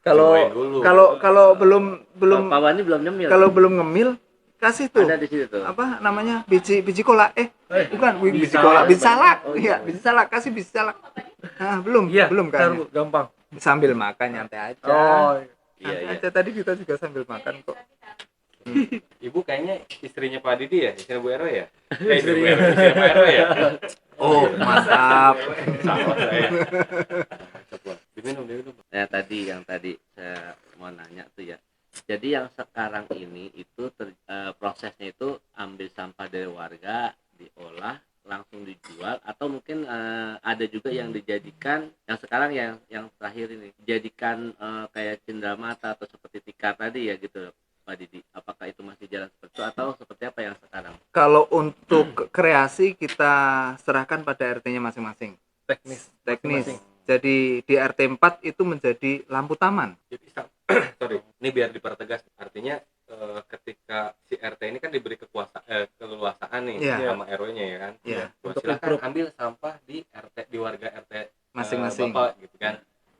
Cobain dulu. Kalau belum Pak Bani belum nyemil. kalau belum ngemil kasih tuh ada di situ tuh. apa namanya biji cola bukan biji Bisa. cola, biji salak. Oh, Iya, iya. biji salak, kasih biji salak. Belum Iya, kan ntar, Bu, gampang. sambil makan nyantai aja. Oh, Iya. Aja tadi kita juga sambil makan kok. Ibu kayaknya istrinya Pak Didi ya, istri Bu Ero ya? Istri Bu Ero, istri Pak Ero ya? Oh, mantap. Sama saya. Diminum. Nah yang tadi saya mau nanya tuh ya. Jadi yang sekarang ini itu prosesnya itu ambil sampah dari warga, diolah, langsung dijual, atau mungkin ada juga yang dijadikan yang sekarang yang terakhir ini dijadikan kayak cenderamata atau seperti tikar tadi ya gitu Pak Didi. Apakah itu masih jalan seperti itu atau seperti apa yang sekarang? Kalau untuk kreasi kita serahkan pada RT-nya masing-masing. teknis. Teknis. Jadi di RT 4 itu menjadi lampu taman. Jadi sorry, ini biar dipertegas. Artinya ketika si RT ini kan diberi keleluasaan nih Iya. sama RW-nya ya kan. Iya. Buat silakan ambil sampah di warga RT Masing-masing. Bapak gitu kan.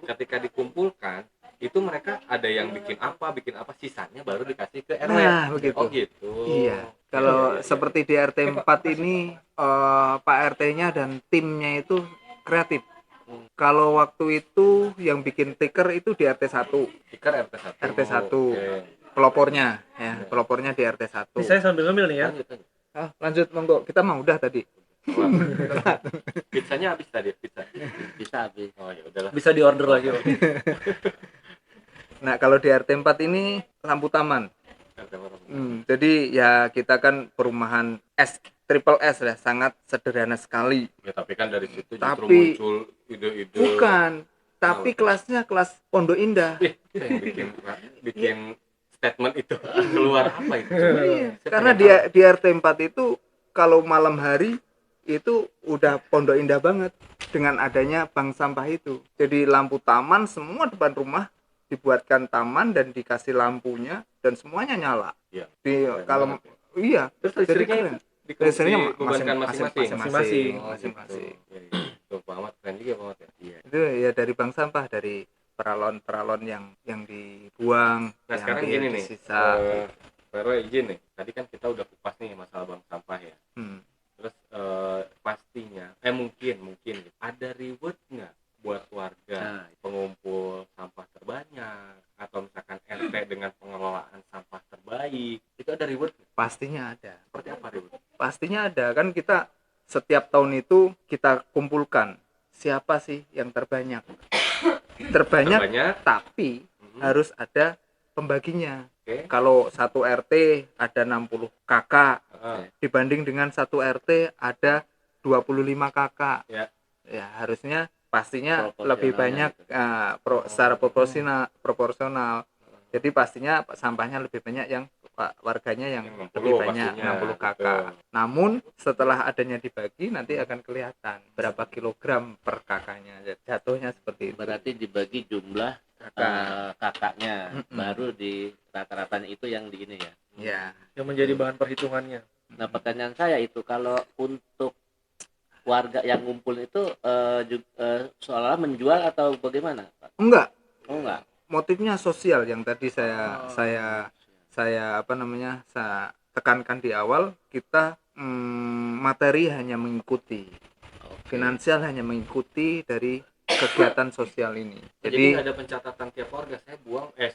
Ketika dikumpulkan itu mereka ada yang bikin apa sisanya baru dikasih ke RW. Nah, begitu. Oh gitu. Iya. Kalau Iya. seperti di RT 4 ini Pak RT-nya dan timnya itu kreatif. Kalau waktu itu yang bikin stiker itu di RT 1. Stiker RT 1. RT 1. Oke. Pelopornya ya, pelopornya di RT 1. Ini saya sambil ngemil nih ya. Lanjut. Lanjut monggo. Kita mau udah tadi. Pizzanya habis tadi, pizza. Bisa habis. Oh ya udahlah. Bisa diorder lagi. Pak. Nah, kalau di RT 4 ini lampu taman. Jadi ya kita kan perumahan triple S ya, sangat sederhana sekali. Ya tapi kan dari situ justru Tapi- muncul ide-ide. Bukan, tapi kelasnya kelas Pondok Indah. Yang bikin statement itu keluar apa itu? Iya, Saya karena pengen di RT 4 itu kalau malam hari itu udah Pondok Indah banget dengan adanya bank sampah itu. Jadi lampu taman semua depan rumah dibuatkan taman dan dikasih lampunya dan semuanya nyala. Iya. Kalau iya, Terus jadi listriknya keren. itu Listriknya dibebankan masing-masing. Masing-masing. Oh, Masing-masing. gitu. Iya, iya. Tuh Pak Ahmad keren juga Pak Ahmad ya. Iya. Itu ya dari bank sampah, dari peralon-peralon yang dibuang, Nah yang sekarang gini nih, disisa. Vero izin nih. Tadi kan kita udah kupas nih masalah bank sampah ya. Hmm. Terus pastinya, mungkin gitu. Ada reward nggak buat warga pengumpul sampah terbanyak atau misalkan RT dengan pengelolaan sampah terbaik, itu ada reward? Pastinya ada. Seperti apa reward? Pastinya ada, kan kita setiap tahun itu kita kumpulkan siapa sih yang terbanyak. Terbanyak tapi harus ada pembaginya. Kalau satu RT ada 60 kakak, dibanding dengan satu RT ada 25 kakak. Ya harusnya pastinya lebih banyak secara proporsional. Jadi pastinya sampahnya lebih banyak yang warganya yang lebih banyak, pastinya 60 kakak. Namun setelah adanya dibagi nanti akan kelihatan berapa kilogram per kakaknya. Jatuhnya seperti itu. Berarti dibagi jumlah kakaknya, baru di rata-ratanya itu yang di ini ya. Ya. Yang menjadi bahan perhitungannya. Nah, pertanyaan saya itu, kalau untuk warga yang ngumpul itu seolah menjual atau bagaimana, Pak? Enggak. Oh, enggak. Motifnya sosial yang tadi saya tekankan di awal. Kita materi hanya mengikuti, finansial hanya mengikuti dari kegiatan sosial ini. Jadi ada pencatatan tiap warga,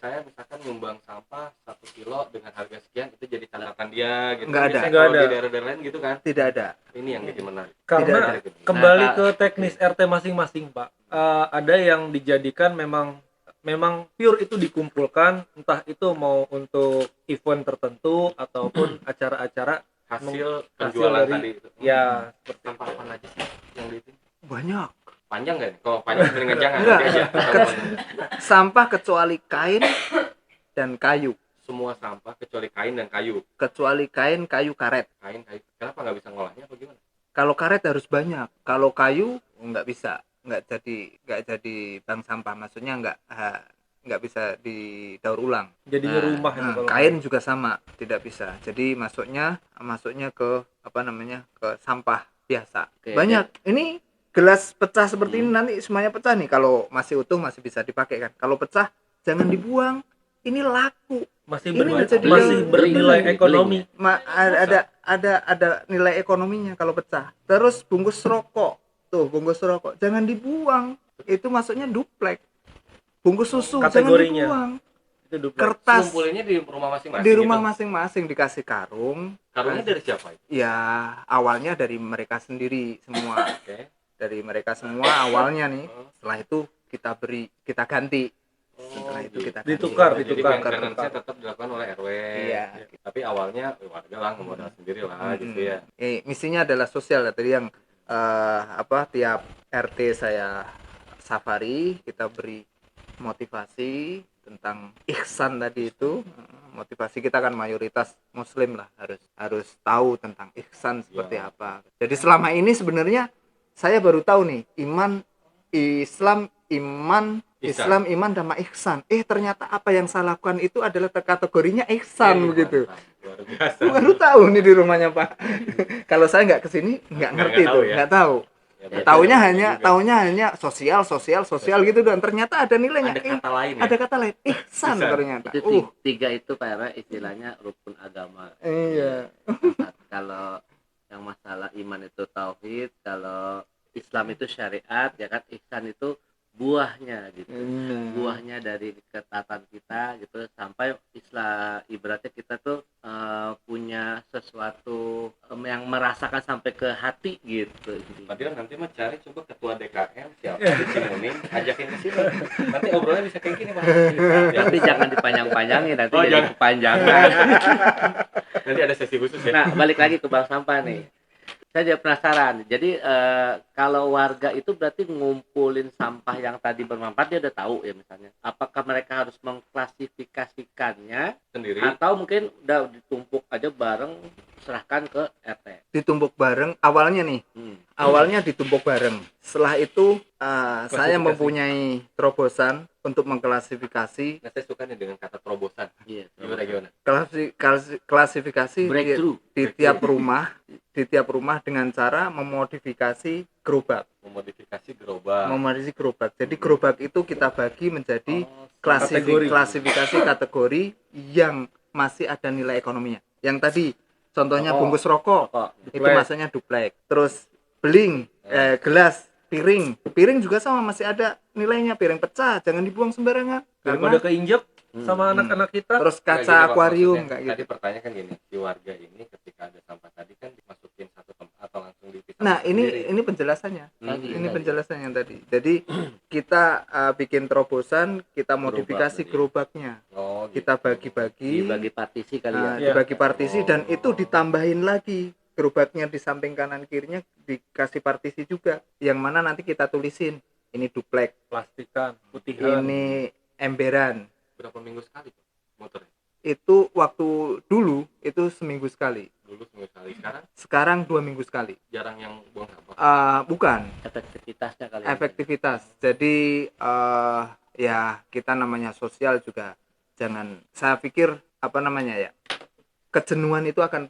saya misalkan nyumbang sampah 1 kilo dengan harga sekian, itu jadi catatan dia gitu. Enggak ada. Kalau di daerah-daerah lain gitu kan? Tidak ada. Ini yang jadi menarik. Karena kembali ke teknis RT masing-masing, Pak. Ada yang dijadikan memang pure itu dikumpulkan, entah itu mau untuk event tertentu ataupun acara-acara hasil penjualan dari, tadi itu. Ya, sampah apa aja sih yang di Banyak. Panjang nggak nih? Kalau panjang mendingan jangan. Enggak. Nanti aja. Sampah kecuali kain dan kayu. Semua sampah kecuali kain dan kayu. Kecuali kain, kayu, karet. Kain, kayu. Kenapa nggak bisa ngolahnya? Apa gimana? Kalau karet harus banyak. Kalau kayu nggak bisa. Nggak jadi bank sampah. Maksudnya nggak bisa didaur ulang. Jadinya rumah itu kalau kain juga sama, tidak bisa. Jadi masuknya ke ke sampah biasa. Banyak. Ini gelas pecah seperti ini nanti semuanya pecah nih. Kalau masih utuh masih bisa dipakai kan. Kalau pecah jangan dibuang. Ini laku. Masih Ini bernilai ekonomi. Ada nilai ekonominya kalau pecah. Terus bungkus rokok. Tuh, bungkus rokok jangan dibuang. Itu masuknya duplek. Bungkus susu Kategorinya. jangan dibuang. Itu duplek. Kertas Kumpulinnya di rumah masing-masing. Di rumah gitu? masing-masing dikasih karung. Karungnya dari siapa itu? Ya, awalnya dari mereka sendiri semua. Oke. Dari mereka semua awalnya nih. Setelah itu kita ganti. Setelah itu kita ganti. Ditukar. Jadi maintenance-nya tetap dilakukan oleh RW. Iya. Tapi awalnya warga lah modal sendiri lah gitu ya. Misinya adalah sosial ya. Tadi yang tiap RT saya safari, kita beri motivasi tentang ihsan tadi itu. Motivasi kita kan mayoritas muslim lah, harus tahu tentang ihsan seperti apa. Jadi selama ini sebenarnya saya baru tahu nih Islam, iman sama ihsan. Ternyata apa yang saya lakukan itu adalah kategorinya ihsan begitu. Luar biasa. Baru tahu nih di rumahnya Pak. Kalau saya nggak kesini nggak ngerti tuh, nggak tahu. Ya, taunya hanya sosial gitu, dan ternyata ada nilainya. Ada kata lain. Ihsan ternyata. Itu tiga itu Pak Era istilahnya rukun agama. Iya. Kalau yang masalah iman itu tauhid, kalau Islam itu syariat, ya kan, ihsan itu buahnya gitu. Buahnya dari ketaatan kita gitu, sampai ibaratnya kita tuh punya sesuatu yang merasakan sampai ke hati gitu. Padahal nanti mah cari coba ketua DKM siapa di Cimuning, ajakin ke sini. Nanti obrolannya bisa kayak gini, Mas. Tapi jangan dipanjang-panjangin, nanti jadi kepanjangan. Nanti ada sesi khusus ya. Nah, balik lagi ke bank sampah nih. Saya jadi penasaran. Jadi kalau warga itu berarti ngumpulin sampah yang tadi bermanfaat, dia udah tahu ya misalnya. Apakah mereka harus mengklasifikasikannya sendiri atau mungkin udah ditumpuk aja bareng, serahkan ke RT? Ditumpuk bareng awalnya nih. Awalnya ditumpuk bareng. Setelah itu saya mempunyai terobosan untuk mengklasifikasi. Nah, saya suka nih dengan kata terobosan. Iya. Gimana? Klasifikasi di tiap rumah dengan cara memodifikasi gerobak. Jadi gerobak itu kita bagi menjadi klasifikasi kategori yang masih ada nilai ekonominya. Yang tadi contohnya bungkus rokok. Itu masanya duplek. Terus beling gelas piring juga sama, masih ada nilainya. Piring pecah jangan dibuang sembarangan Daripada karena keinjek sama anak-anak kita. terus Nggak, kaca gini, Pak, akuarium maksudnya kayak gitu. tadi pertanyaan kan gini, si warga ini ketika ada sampah tadi kan dimasukin satu tempat atau langsung dipisah Nah, sendiri? ini penjelasannya. Tadi, Ini tadi. penjelasannya tadi. Jadi kita bikin terobosan, kita modifikasi berarti. gerobaknya. Oh, Kita gitu. bagi-bagi, Dibagi partisi kali ya. Iya. dibagi partisi dan Oh. itu ditambahin lagi. Gerobaknya di samping kanan kirinya dikasih partisi juga. Yang mana nanti kita tulisin, ini duplek, Plastikan, putihan. ini emberan. Berapa minggu sekali tuh motornya? Itu waktu dulu itu seminggu sekali. Dulu seminggu sekali, sekarang Sekarang 2 minggu sekali. jarang yang buang sampah. Bukan. Efektivitasnya kali ya. Efektivitas. Jadi ya kita namanya sosial juga jangan, saya pikir apa namanya ya, kejenuhan itu akan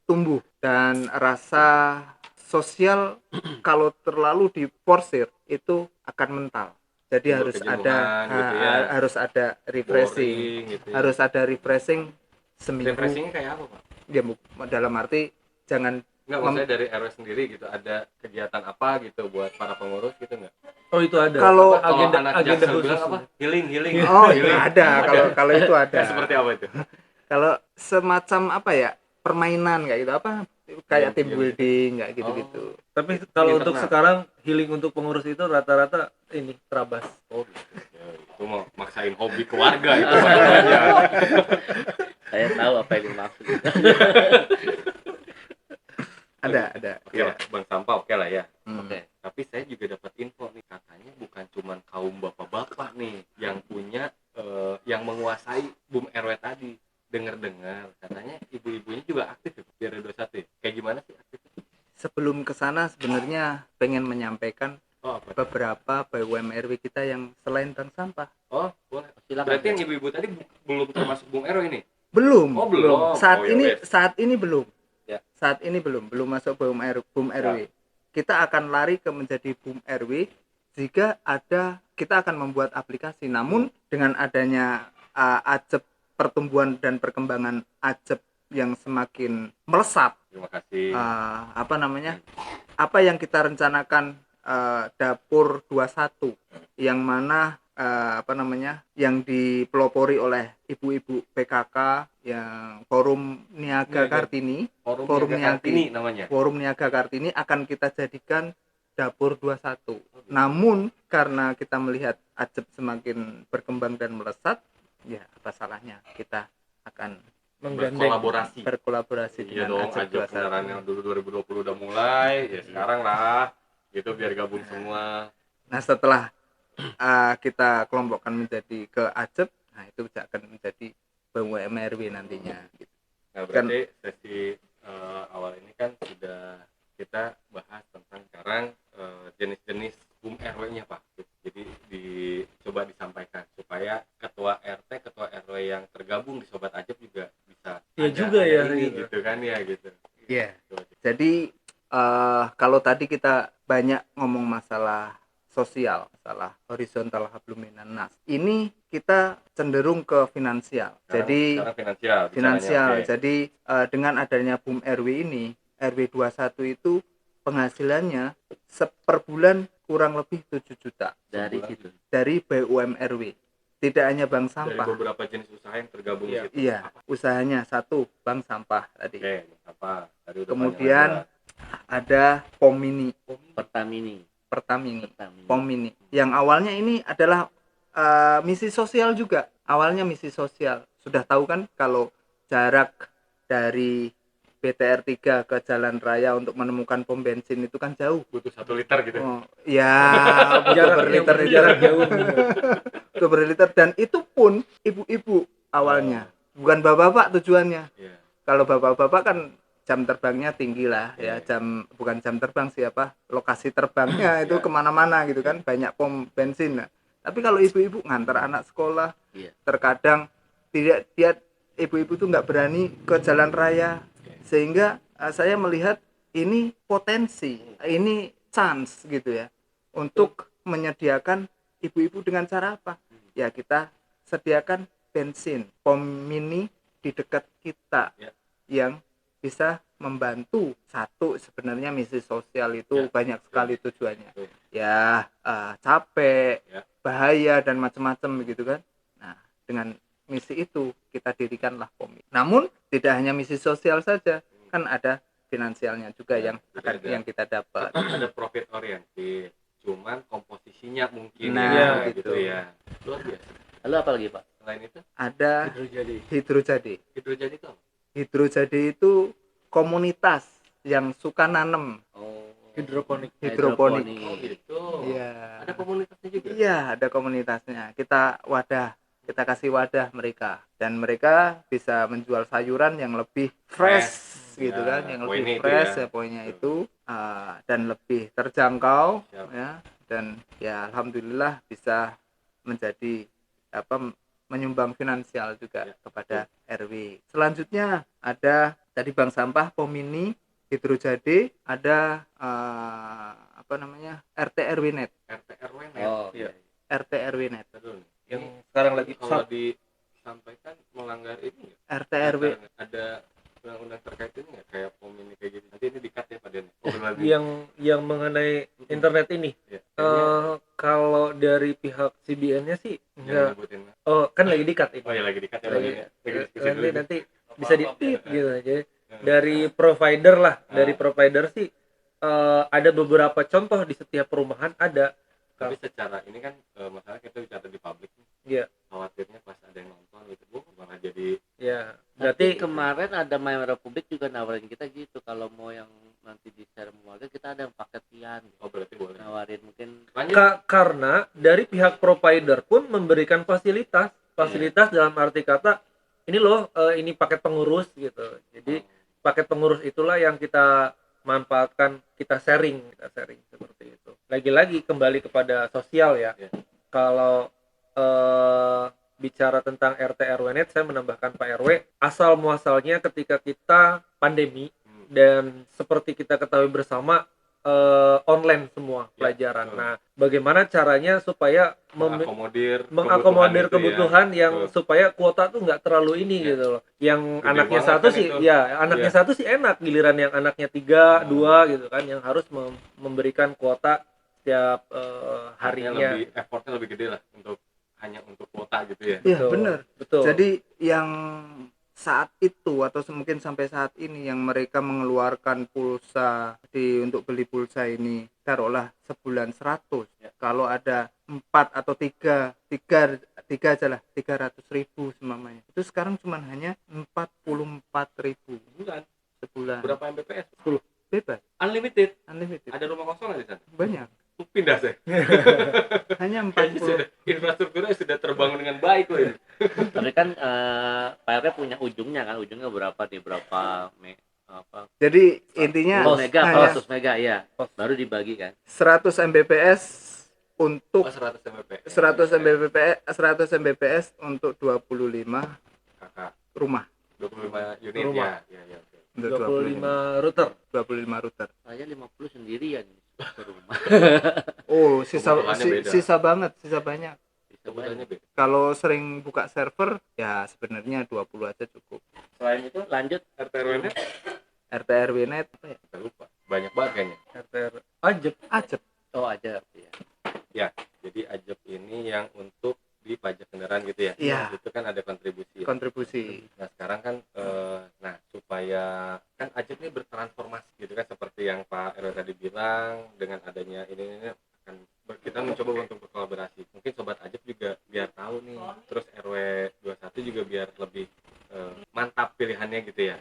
tumbuh dan rasa sosial kalau terlalu diporsir itu akan mental. Jadi Timbul harus kejenuhan ada gitu ya. harus ada refreshing. Boring gitu ya. Harus ada refreshing seminggu. Refreshingnya kayak apa, Pak? Ya dalam arti jangan Enggak, maksudnya dari RW sendiri gitu, ada kegiatan apa gitu buat para pengurus gitu enggak? Oh itu ada. Kalau- Apa, agenda anak agenda Jaksel khusus. bilang apa? Healing. Oh, Healing. ada. Kalau itu ada. Nah, seperti apa itu? Kalau semacam apa ya, permainan kayak gitu, apa kayak team Iya, building kayak gitu-gitu. Tapi kalau Internal. untuk sekarang healing untuk pengurus itu rata-rata ini terabas. Oh, gitu. Ya, itu mau maksain hobi keluarga itu namanya. Saya tahu apa yang dimaksud. Ada Oke ya. lah, Bang Sampah oke lah ya. Oke. Tapi saya juga dapat info nih, katanya bukan cuman kaum bapak-bapak nih yang punya yang menguasai BUM RW tadi. Dengar-dengar katanya ibu-ibunya juga aktif ya di RW 21 ya? Kayak gimana sih aktifnya? Sebelum ke sana sebenarnya pengen menyampaikan Oh, apa? beberapa BUMN RW kita yang selain bank sampah. Oh, boleh. Silakan. Berarti yang ibu-ibu tadi belum termasuk BUM RW ini? Belum. Oh, belum. Saat Oh, ya ini wes. saat ini belum. Ya. Saat ini belum masuk BUM RW. Kita akan lari ke menjadi BUM RW jika ada, kita akan membuat aplikasi. Namun dengan adanya ajeb pertumbuhan dan perkembangan ajeb yang semakin melesat, Terima kasih. apa namanya, apa yang kita rencanakan, dapur 21 yang mana apa namanya, yang dipelopori oleh ibu-ibu PKK yang Forum Niaga Niaga. Kartini. Forum Forum Niaga Niaga. Kartini namanya. Forum Niaga Kartini akan kita jadikan dapur 21. Namun karena kita melihat ajeb semakin berkembang dan melesat, ya apa salahnya kita akan Menggandeng. berkolaborasi Iya dengan dong, ajeb ajak 21. beneran yang dulu 2020 udah mulai, ya sekarang lah. Gitu biar gabung semua. Nah, setelah kita kelompokkan menjadi ke ajeb, nah itu akan menjadi BUMRW nantinya. Gitu. Nah, berarti sesi awal ini kan sudah kita bahas tentang sekarang jenis-jenis BUM RW-nya, Pak. Jadi coba disampaikan supaya ketua RT, ketua RW yang tergabung di Sobat Ajab juga bisa Iya ada juga ya, ini gitu. gitu kan ya gitu. Iya. Coba. Jadi kalau tadi kita banyak ngomong masalah sosial, masalah horizontal hablum minan nas. Ini kita cenderung ke finansial. Sekarang finansial. Finansial. bicaranya, oke. Jadi dengan adanya BUM RW ini, RW 21 itu penghasilannya per bulan kurang lebih 7 juta Dari Sebulan. situ. dari BUMRW. Tidak hanya bank Dari sampah. beberapa jenis usaha yang tergabung di situ. Iya, usahanya satu bank sampah tadi. Oke, apa? Tadi udah Kemudian panjang ada POM mini, Pertamini. Pertamini, Pertamini. POM mini. Yang awalnya ini adalah misi sosial juga. Awalnya misi sosial. Sudah tahu kan kalau jarak dari BTR 3 ke jalan raya untuk menemukan pom bensin itu kan jauh. butuh 1 liter gitu. Oh, ya, butuh Jarak berliter-liter. jarak jauh. Butuh berliter, dan itu pun ibu-ibu awalnya. Bukan bapak-bapak tujuannya. Iya. Kalau bapak-bapak kan jam terbangnya tinggi lah ya, Iya. bukan jam terbang siapa, lokasi terbangnya itu Iya. kemana-mana gitu kan, banyak pom bensin. Nah, tapi kalau ibu-ibu ngantar anak sekolah, Iya. terkadang dia ibu-ibu tuh nggak berani ke jalan raya, sehingga saya melihat ini potensi, ini chance gitu ya, untuk menyediakan ibu-ibu dengan cara apa? Ya kita sediakan bensin pom mini di dekat kita Ya. yang bisa membantu. Satu, sebenarnya misi sosial itu Ya, banyak sekali tujuannya. betul. Ya capek, Ya. bahaya dan macam-macam begitu kan. Nah, dengan misi itu kita dirikanlah POMI. Namun tidak hanya misi sosial saja, kan ada finansialnya juga Ya, yang jadi ada. yang kita dapat. Tetap ada profit oriented, cuman komposisinya mungkin Nah, ya gitu. gitu ya. Luar biasa. Lalu apa lagi Pak? Selain itu, Ada Hidrojadi. hidrojadi. hidrojadi itu apa? Hidrojadi itu komunitas yang suka nanem Oh, Hidroponik. hidroponik. Oh gitu. Iya. Ada komunitasnya juga. Iya, ada komunitasnya. Kita kasih wadah mereka, dan mereka bisa menjual sayuran yang lebih fresh gitu Ya, kan, yang poinnya lebih itu fresh ya. ya poinnya itu, dan lebih terjangkau. Siap. Ya, dan ya alhamdulillah bisa menjadi menyumbang finansial juga Ya, kepada RW. Selanjutnya ada tadi bank sampah, Pomini, Hidrojadi, ada RT RW Net. RT RW oh Iya. iya. RT RW Net. Betul. Yang Ini sekarang lagi kalau disampaikan melanggar ini nggak? RT RW Ada undang-undang terkait ini nggak, kayak pomini kayak gitu? Nanti ini di-cut ya Pak Den. Oh, benar. yang mengenai internet ini. Ya, kayaknya Kalau dari pihak CBN-nya sih jangan enggak. nyebutin. Oh, kan lagi di-cut ini. Oh ya, lagi di-cut ya. Lagi, Lagi diskusi dulu. nanti bisa di-tip gitu aja. Ya. Dari provider lah, dari Ah. provider sih ada beberapa contoh di setiap perumahan ada. Tapi secara ini kan masalah kita bicara di publik nih. Iya. Khawatirnya pas ada yang nonton gitu, malah jadi Ya, Berarti berarti kemarin ada Mayor Republik juga nawarin kita gitu, kalau mau yang nanti di share sama warga kita ada yang paket pian gitu. oh berarti boleh. Nawarin mungkin Lanjut. karena dari pihak provider pun memberikan fasilitas dalam arti kata ini loh, ini paket pengurus gitu. Jadi paket pengurus itulah yang kita manfaatkan, kita sharing seperti itu. Lagi-lagi kembali kepada sosial ya. Ya. Kalau bicara tentang RT RW Net, saya menambahkan Pak RW, asal muasalnya ketika kita pandemi dan seperti kita ketahui bersama online semua Ya, pelajaran. betul. Nah, bagaimana caranya supaya mengakomodir kebutuhan yang supaya kuota tuh nggak terlalu ini Ya. gitu loh. Yang Gede anaknya banget satu kan sih, itu. ya anaknya Iya. satu sih enak, giliran yang anaknya 3, Hmm. 2 gitu kan, yang harus memberikan kuota setiap Artinya harinya. effortnya lebih gede lah untuk kuota gitu ya. Iya, Betul, benar. betul. Jadi yang saat itu atau mungkin sampai saat ini yang mereka mengeluarkan pulsa untuk beli pulsa ini, taruhlah sebulan 100. Ya. Kalau ada 4 atau 3 aja lah, 300.000 semamanya. Itu sekarang cuma hanya 44.000 Bulan. sebulan. Berapa Mbps? Bebas, Unlimited. unlimited. Ada rumah kosong nggak di sana? Banyak. Pindah saya. Hanya Kayaknya 40. infrastrukturnya sudah terbangun dengan baik loh ini. tapi kan Pak RW punya ujungnya berapa nih, Jadi intinya 10 mega hanya atau 100 mega ya, baru dibagi kan. 100 Mbps untuk 100 Mbps. 100 Mbps untuk 25 Kakak. rumah. 25 unit Rumah. ya. Oke. Untuk 25 router. 25 router. Saya 50 sendirian ke rumah. Oh, sisa Kebutuhannya beda. sisa banget, sisa banyak. Bisa Kebutuhannya banyak. beda. Kalau sering buka server ya sebenarnya 20 aja cukup. Selain itu Lanjut RT RW-nya RT RW Net apa ya? kita lupa. Banyak banget kayaknya. RT Ajep. Ajep. oh aja ya. Jadi Ajep ini yang untuk di pajak kendaraan gitu ya. Iya. Itu kan ada kontribusi. Ya. Kontribusi. Nah sekarang kan supaya kan Ajep ini bertransformasi gitu kan, seperti yang Pak RW tadi bilang, dengan adanya ini akan kita mencoba untuk berkolaborasi. Mungkin sobat Ajep juga biar tahu nih, terus RW 21 juga biar lebih mantap pilihannya gitu ya.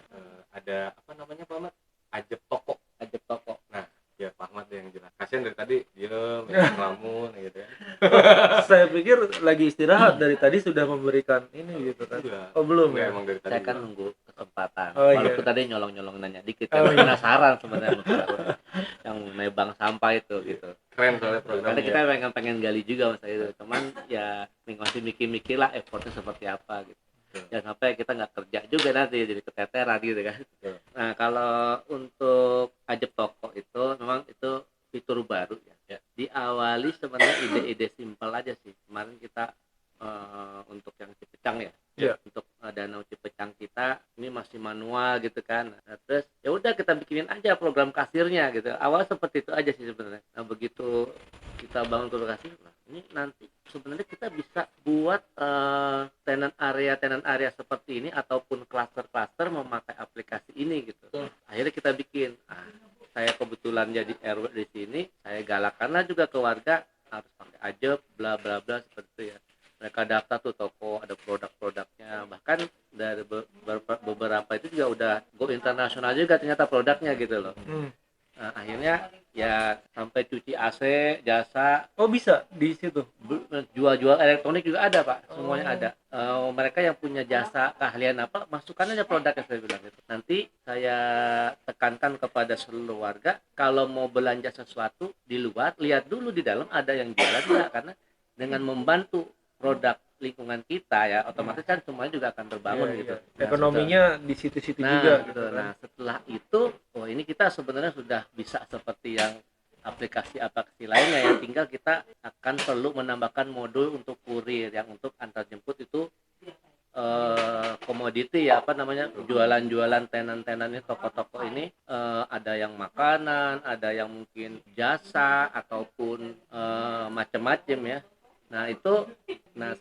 Ada apa namanya Pak Ahmad? Ajep Toko. Nah ya Pak Ahmad yang jelas. Kasian dari tadi diem, ngelamun gitu ya. Saya pikir lagi istirahat, dari tadi sudah memberikan ini gitu kan. Iya. Oh, belum Enggak, ya? emang dari tadi. Saya kan nunggu kesempatan. Oh, iya. Walaupun tadi nyolong-nyolong nanya dikit, Oh, tapi iya. penasaran sebenarnya yang nebang sampah itu gitu. Keren soalnya programnya. Karena kita pengen gali juga masa itu. Cuman ya masih mikir-mikir lah effortnya seperti apa gitu. Jangan sampai kita nggak kerja juga nanti jadi keteteran gitu kan. Betul. Nah kalau untuk Ajep Toko itu memang itu fitur baru ya. Diawali sebenarnya ide-ide simpel aja sih. Kemarin kita untuk yang Cipecang ya. Iya. Untuk Danau Cipecang kita ini masih manual gitu kan. Nah, terus ya udah kita bikinin aja program kasirnya gitu. Awal seperti itu aja sih sebenarnya. Nah, begitu kita bangun program kasir, nah, ini nanti sebenarnya kita bisa buat tenant area seperti ini ataupun klaster-klaster memakai aplikasi ini gitu. Akhirnya kita bikin. Saya kebetulan jadi RW di sini, saya galakkanlah juga ke warga harus pakai Ajab, bla bla bla seperti itu ya. Mereka daftar tuh toko, ada produk-produknya, bahkan dari beberapa itu juga udah go internasional juga ternyata produknya gitu loh. Nah, akhirnya ya sampai cuci AC, jasa, Oh bisa di situ. jual-jual elektronik juga ada Pak, semuanya ada. Mereka yang punya jasa keahlian apa, masukkan aja produknya saya bilang gitu. Nanti saya tekankan kepada seluruh warga, kalau mau belanja sesuatu di luar, lihat dulu di dalam ada yang jualan nggak, karena dengan membantu produk lingkungan kita ya, otomatis kan semuanya juga akan terbangun Iya, gitu. iya. Ekonominya di situ-situ Nah, juga gitu. gitu kan. Nah, setelah itu, ini kita sebenarnya sudah bisa seperti yang aplikasi-aplikasi lainnya ya, tinggal kita akan perlu menambahkan modul untuk kurir yang untuk antar jemput itu komoditi ya, apa namanya, jualan-jualan tenan-tenan ini, toko-toko ini, ada yang makanan, ada yang mungkin jasa ataupun macam-macam ya. Nah itu,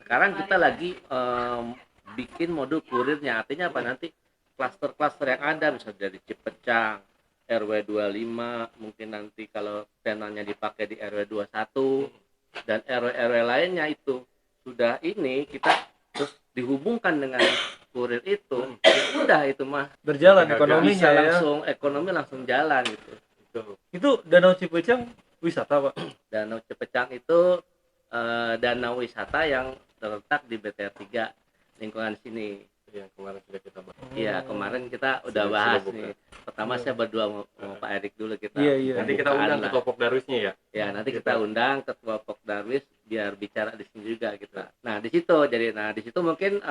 sekarang kita lagi bikin modul kurirnya, artinya apa, nanti klaster-klaster yang ada bisa dari Cipecang, RW 25, mungkin nanti kalau tenannya dipakai di RW 21 dan RW-RW lainnya itu sudah ini kita terus dihubungkan dengan kurir itu, ya udah itu mah Berjalan Bisa ekonominya bisa ya. langsung, ekonomi langsung jalan gitu. Itu Danau Cipecang wisata Pak. Danau Cepecang itu danau wisata yang terletak di BTR 3 lingkungan sini. Yang kemarin sudah kita bahas. Iya, kemarin kita udah Sudah bahas buka. nih. Pertama saya berdua sama Pak Erik dulu kita. Iya, iya. Nanti kita pembukaan undang lah. ketua Pokdarwisnya ya. Ya, nanti Gitu. kita undang ketua Pokdarwis biar bicara di sini juga kita. Nah, di situ jadi di situ mungkin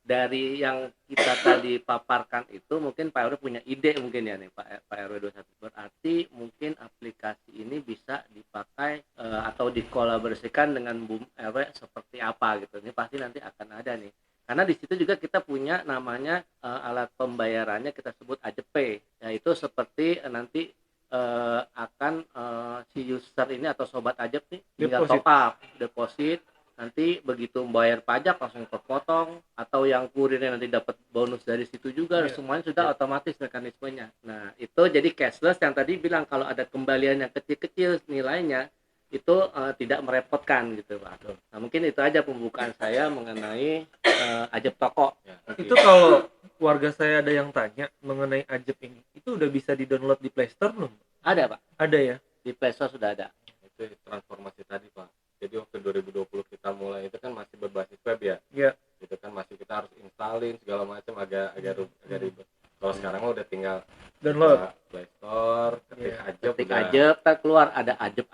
dari yang kita tadi paparkan itu mungkin Pak RW punya ide mungkin ya nih Pak RW 21. Berarti mungkin aplikasi ini bisa dipakai atau dikolaborasikan dengan BUM RW seperti apa gitu. Ini pasti nanti akan ada nih. Karena di situ juga kita punya namanya alat pembayarannya kita sebut Ajep Pay. Yaitu seperti nanti akan si user ini atau sobat Ajab nih tinggal Deposit. top up, deposit, nanti begitu membayar pajak langsung terpotong, atau yang kurirnya nanti dapat bonus dari situ juga. Iya. Semuanya sudah otomatis mekanismenya. Nah itu jadi cashless yang tadi bilang, kalau ada kembalian yang kecil-kecil nilainya itu tidak merepotkan gitu Pak. Nah mungkin itu aja pembukaan saya mengenai Ajab Toko. Ya, Itu kalau warga saya ada yang tanya mengenai Ajab ini, itu udah bisa di-download di Play Store belum? Ada Pak, Ada ya? di Play Store sudah ada. itu transformasi tadi Pak. Jadi waktu 2020 kita mulai itu kan masih berbasis web ya. Iya. Itu kan masih kita harus installin segala macam, agak ribet. Kalau sekarang mah udah tinggal Download. buka Play Store, ketik Iya. Ajab, Ketik udah. Ajab, tak keluar ada Ajab,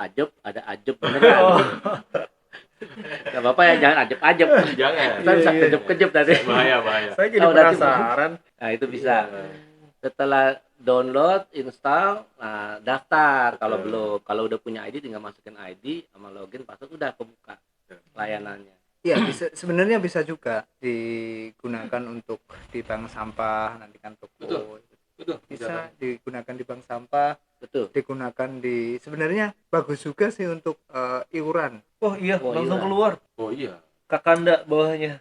ada Ajab beneran. Oh. Gak apa-apa ya, jangan Ajab. Jangan. Kita bisa Iya. kejep-kejep tadi. Bahaya. Saya jadi Oh, nanti- penasaran. Nah itu bisa. Iya. Setelah download, install, daftar kalau Betul. belum. Kalau udah punya ID tinggal masukin ID sama login, password, udah kebuka layanannya. Iya, bisa, sebenarnya bisa juga digunakan untuk di bank sampah, nanti kan toko. Betul. Bisa digunakan di bank sampah, Betul. digunakan di, sebenarnya bagus juga sih untuk iuran. Oh iya, Oh, langsung iya. keluar. Oh iya. Kakanda bawahnya.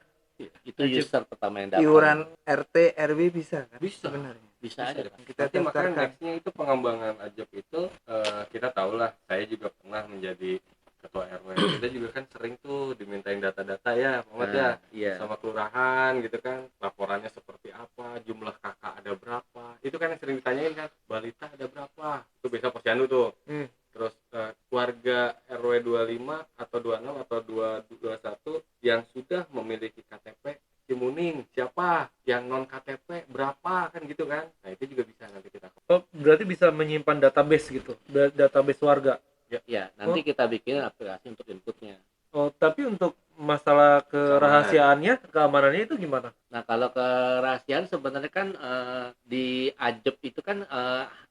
Itu Ajab. user pertama yang daftar. Iuran RT RW bisa kan? Bisa. Sebenarnya. Bisa aja. Pak. Kita Nanti makanya daftarkan. nextnya itu pengembangan Ajab itu kita tahu lah. Saya juga pernah menjadi ketua RW. Kita juga kan sering tuh dimintain data-data ya, Muhammad ya. Iya. Sama kelurahan gitu kan, laporannya seperti apa, jumlah kakak ada berapa, itu kan yang sering ditanyain kan, balita ada berapa, itu biasa posyandu tuh. Terus keluarga RW 25 atau 26 atau 221 yang sudah memiliki KTP Cimuning siapa, yang non KTP berapa, kan gitu kan. Nah itu juga bisa nanti kita. Oh, berarti bisa menyimpan database gitu. Database warga. Ya, nanti kita bikin aplikasi untuk inputnya. Oh, tapi untuk masalah kerahasiaannya, keamanannya itu gimana? Nah, kalau kerahasiaan sebenarnya kan di Ajab itu kan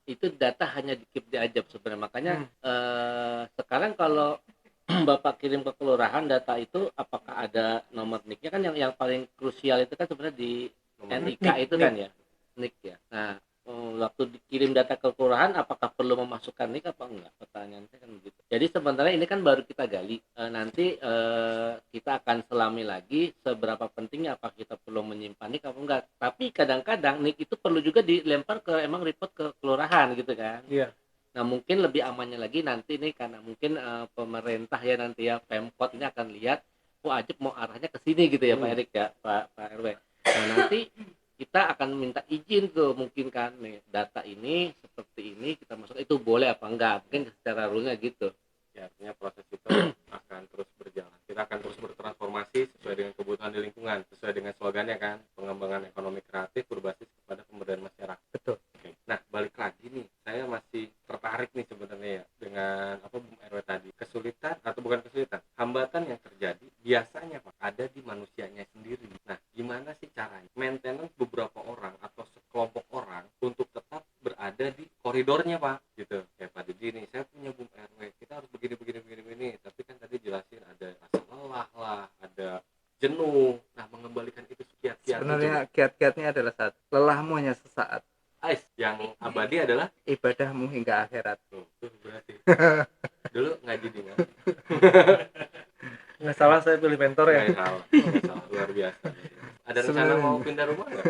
itu data hanya di keep di Ajab sebenarnya. Makanya sekarang kalau Bapak kirim ke kelurahan data itu, apakah ada nomor NIK-nya? Kan yang paling krusial itu kan sebenarnya di Nomor NIK NIK, itu kan ya, NIK ya. Nah, waktu dikirim data ke kelurahan, apakah perlu memasukkan NIK apa enggak? Pertanyaan saya kan begitu. Jadi sebenarnya ini kan baru kita gali. Nanti kita akan selami lagi seberapa pentingnya, apa kita perlu menyimpan NIK apa enggak. Tapi kadang-kadang NIK itu perlu juga dilempar ke emang report ke kelurahan gitu kan. Iya. Nah, mungkin lebih amannya lagi nanti nih, karena mungkin pemerintah ya nanti ya, Pemkot ini akan lihat, oh Ajib mau arahnya ke sini gitu ya Pak Erik ya, Pak RW. Nah, nanti kita akan minta izin tuh, mungkin kan nih data ini seperti ini kita masuk, itu boleh apa enggak, mungkin secara rule-nya gitu. Ya, artinya proses itu akan terus berjalan. Kita akan terus bertransformasi sesuai dengan kebutuhan di lingkungan, sesuai dengan slogannya kan, pengembangan ekonomi kreatif berbasis kepada pemberdayaan masyarakat. Betul. Oke. Nah, balik lagi nih, saya masih tertarik nih sebenarnya ya dengan apa Bung RW tadi. Kesulitan atau bukan kesulitan, hambatan yang terjadi biasanya Pak ada di manusianya sendiri. Nah, gimana sih caranya maintenance beberapa orang atau sekelompok orang untuk tetap berada di koridornya Pak, gitu. Kayak tadi gini, saya punya Bung RW, kita harus begini, tapi kan tadi jelasin ada rasa lelah lah, ada jenuh. Nah, mengembalikan itu kiat-kiat Sebenarnya itu. kiat-kiatnya adalah satu, lelahmu hanya sesaat, Yang abadi adalah ibadahmu hingga akhirat. tuh berarti dulu ngaji di mana? Nggak salah saya pilih mentor ya. Nggak salah, luar biasa. Ada rencana Sebenarnya- mau pindah rumah nggak?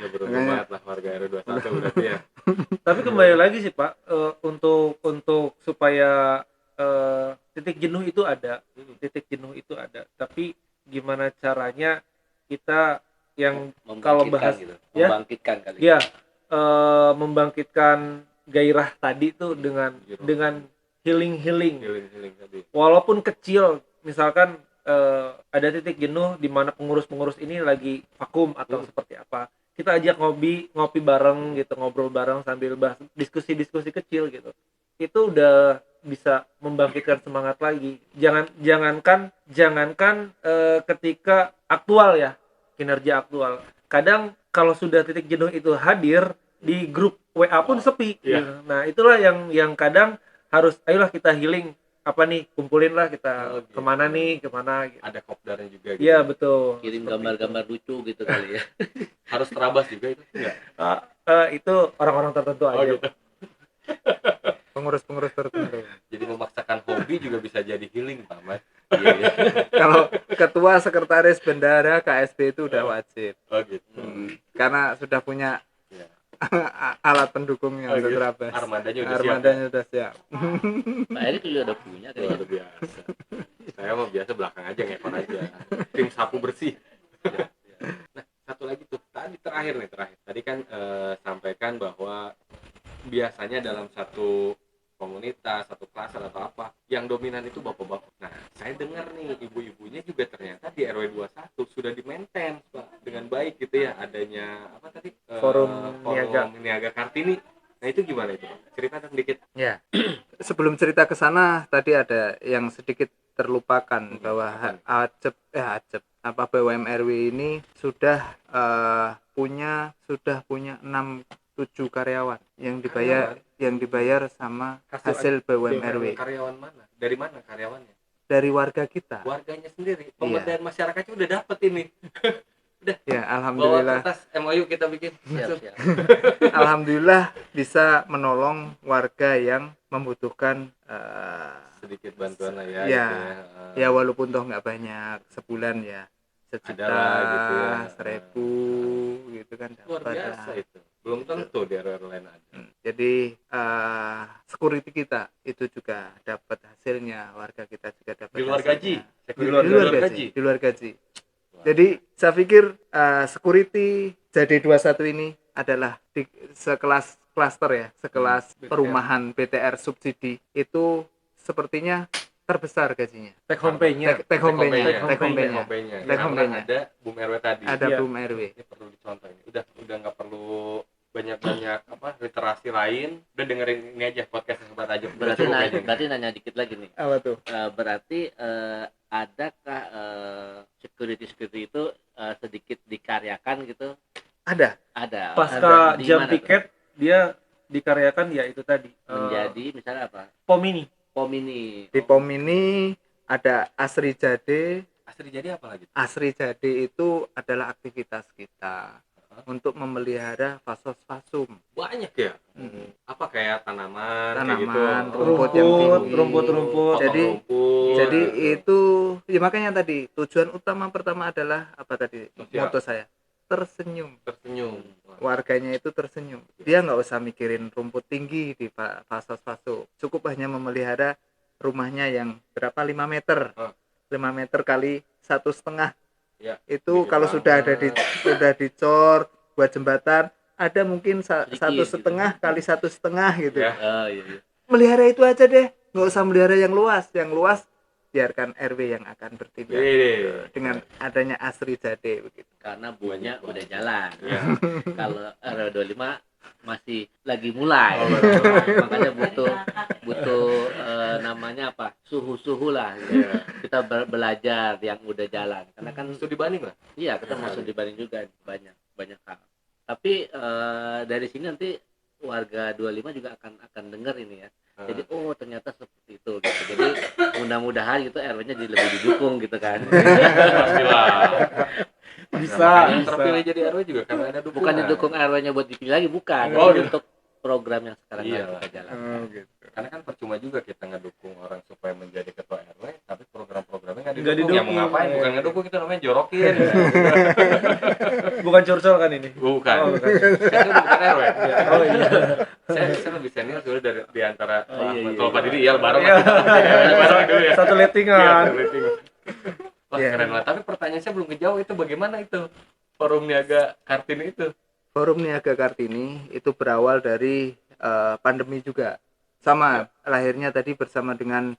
Ya beruntung Makanya- banget lah warga RW 21 berarti ya. Tapi kembali lagi sih Pak, untuk supaya titik jenuh itu ada, tapi gimana caranya kita yang kalau bahas Membangkitkan gitu, ya, membangkitkan kali. ya membangkitkan gairah tadi tuh dengan healing. Healing tadi. Walaupun kecil, misalkan ada titik jenuh di mana pengurus-pengurus ini lagi vakum atau seperti apa, kita ajak ngopi bareng gitu, ngobrol bareng sambil bahas diskusi kecil gitu, itu udah bisa membangkitkan semangat lagi. Jangankan ketika aktual ya, kinerja aktual, kadang kalau sudah titik jenuh itu hadir di grup WA pun sepi Iya. gitu. Nah itulah yang kadang harus, ayolah kita healing, apa nih, kumpulin lah kita Gitu. kemana gitu. Ada kopdarnya juga gitu. Iya betul. Kirim Seperti gambar-gambar lucu gitu kali ya. Harus terabas juga itu enggak? itu orang-orang tertentu Oh aja. gitu. Pengurus-pengurus tertentu. Jadi memaksakan hobi juga bisa jadi healing Pak Mat. Iya, iya. Kalau ketua, sekretaris, bendara, KSB itu udah wajib. Oh gitu. Karena sudah punya Iya. alat pendukungnya Oh, untuk gitu. terabas. Armadanya udah siap. Armadanya udah siap. Pak Erik juga udah punya kayaknya. Luar biasa. Saya mah biasa belakang aja, ngepon aja. Tim sapu bersih. Nah, satu lagi tuh. Terakhir. Tadi kan sampaikan bahwa biasanya dalam satu komunitas, satu klaster atau apa, yang dominan itu bapak-bapak. Nah, saya dengar nih ibu-ibunya juga ternyata di RW 21 sudah di-maintain Pak dengan baik gitu ya, adanya apa tadi? Forum Niaga Kartini. Nah, itu gimana itu Pak? Ceritakan sedikit. Ya. Sebelum cerita ke sana, tadi ada yang sedikit terlupakan bahwa Ajep BUMRW ini sudah punya 6-7 karyawan yang dibayar sama hasil BUMRW. Karyawan mana? Dari mana karyawannya? Dari warga kita. Warganya sendiri. Pemberdayaan masyarakatnya udah dapet ini. Ya, Bawa alhamdulillah. kertas MOU kita bikin. Siap. Alhamdulillah bisa menolong warga yang membutuhkan Sedikit bantuan lah ya. Ya. Gitu ya walaupun toh nggak banyak, sebulan ya Ada 1 lah gitu ya. 1.000 gitu kan Luar dapat. biasa itu. Belum tentu di RW lain ada. Jadi security kita itu juga dapat hasilnya, warga kita juga dapat Di luar gaji. hasilnya. Di Di luar gaji. Jadi saya pikir security JD21 ini adalah di sekelas klaster ya, sekelas BTR. perumahan BTR subsidi itu sepertinya terbesar gajinya. take home pay-nya. Take home pay-nya. Take home pay-nya. Take home Karena pay-nya. ada Bum RW tadi. Ada Iya. BUM RW. Ini perlu dicontoh ini. Udah nggak perlu banyak apa literasi lain. Udah dengerin ini aja podcast Sobat Ajib. Berarti nanya dikit lagi nih. Apa tuh? Berarti adakah security itu sedikit dikaryakan gitu? Ada. Ada. Pasca Di jam mana tuh? piket dia dikaryakan ya itu tadi. Menjadi misalnya apa? POM ini. POM ini. Di POM ini ada Asri Jade. Asri jadi apa lagi? Asri Jade itu adalah aktivitas kita untuk memelihara fasosfasum. Banyak ya. Apa kayak tanaman, kayak gitu. Tanaman, rumput yang tinggi. rumput. Potong Jadi- rumput, Jadi gitu. itu ya makanya tadi tujuan utama pertama adalah apa tadi Sosial. moto saya, tersenyum. tersenyum. Warganya itu tersenyum, dia nggak usah mikirin rumput tinggi di fasosfasum, cukup hanya memelihara rumahnya yang berapa 5 meter Ah. 5 meter kali 1,5. Ya, Itu sedikit kalau sudah ada banget. sudah dicor buat jembatan, ada mungkin Sedikit, 1,5 kali 1,5 gitu. Ya. Oh iya. Melihara itu aja deh, nggak usah melihara yang luas biarkan RW yang akan bertindak. Iya. Dengan adanya Asri Jade begitu. Karena buahnya udah jalan. Ya. Kalau RW25 masih lagi mulai. Oh, Makanya butuh namanya apa? Suhu-suhu lah. Gitu. Iya. Kita belajar yang udah jalan. Karena kan Studi banding lah. iya kita masuk dibanding juga banyak hal. Tapi dari sini nanti warga 25 juga akan dengar ini ya. Jadi oh ternyata seperti itu gitu. Jadi mudah-mudahan gitu RW-nya jadi lebih didukung gitu kan. Pastilah. Bisa, Makanya bisa. terpilih jadi RW juga karena ada dukungan. Bukan didukung RW-nya buat dipilih lagi, bukan. Oh, Tapi gitu. untuk program yang sekarang Iya. lagi kita jalan. Gitu. Karena kan percuma juga kita ngedukung orang supaya menjadi ketua RW, tapi program-programnya nggak Nggak didukung. Ya mau didukung, ngapain? iya. Bukan ngedukung, kita namanya jorokin. Bukan curcol kan ini? Bukan. Oh, bukan. Saya udah bukan RW. Oh iya. Saya lebih senior dulu dari di antara Oh, iya, iya. kalau Pak Didi ya bareng Iya. bareng dulu ya. Satu Iya, lettingan. rating. Wah, Iya. keren lah. Tapi pertanyaan saya belum kejawab itu bagaimana itu Forum Niaga Kartini itu? Forum Niaga Kartini itu berawal dari pandemi juga. Sama lahirnya tadi bersama dengan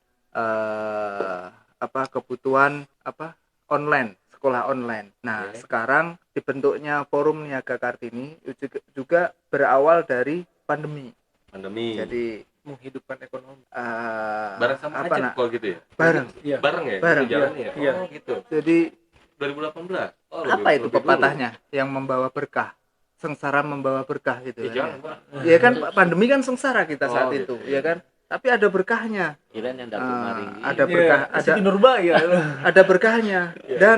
kebutuhan online, sekolah online. Nah, Oke. sekarang dibentuknya Forum Niaga Kartini juga berawal dari pandemi. Pandemi. Jadi Menghidupkan ekonomi. bareng sama apa, Acep nak? kalau gitu ya? Bareng. Iya. Bareng ya? Bareng, Gitu jalannya ya? iya. Oh gitu. Jadi 2018. Oh, apa itu lebih pepatahnya yang membawa berkah? Sengsara membawa berkah gitu dulu. kan. Jangan, Ya. Pak. Ya kan pandemi kan sengsara kita Oh, saat gitu. itu, ya kan? Tapi ada berkahnya. Kirain yang dapur maringgi. Ada berkah, Iya, Siti Nurba ya. ada berkahnya dan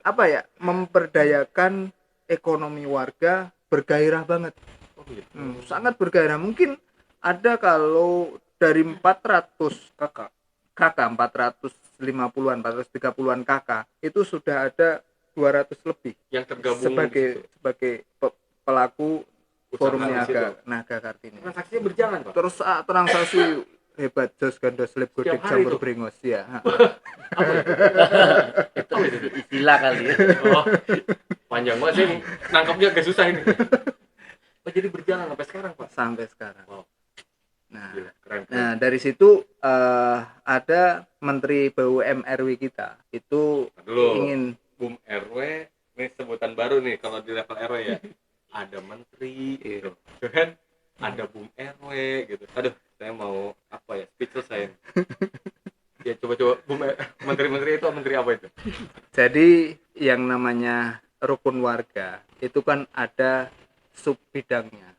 apa ya, memperdayakan ekonomi warga bergairah banget. Oh gitu. Sangat bergairah. Mungkin ada kalau dari 400 kakak 450-an 430-an kakak itu sudah ada 200 lebih Yang tergabung sebagai pelaku Forum usaha di situ. Naga Kartini. Transaksinya berjalan, Pak. Terus transaksi hebat jos gandos lip godek Setiap hari campur tuh? brengos ya. Itu istilah kali ya. Oh, panjang banget sih ini. Nangkapnya agak susah ini. Oh, jadi berjalan sampai sekarang, Pak. Sampai sekarang. Wow. Nah, Gila, keren. nah dari situ ada Menteri BUMN RW kita itu Dulu. ingin BUM RW, ini sebutan baru nih kalau di level RW ya. Ada menteri gitu. Kan? Ada BUM RW gitu. Aduh, saya mau apa ya? Speechless saya. Ya coba-coba menteri-menteri itu menteri apa itu? jadi yang namanya rukun warga itu kan ada sub bidangnya,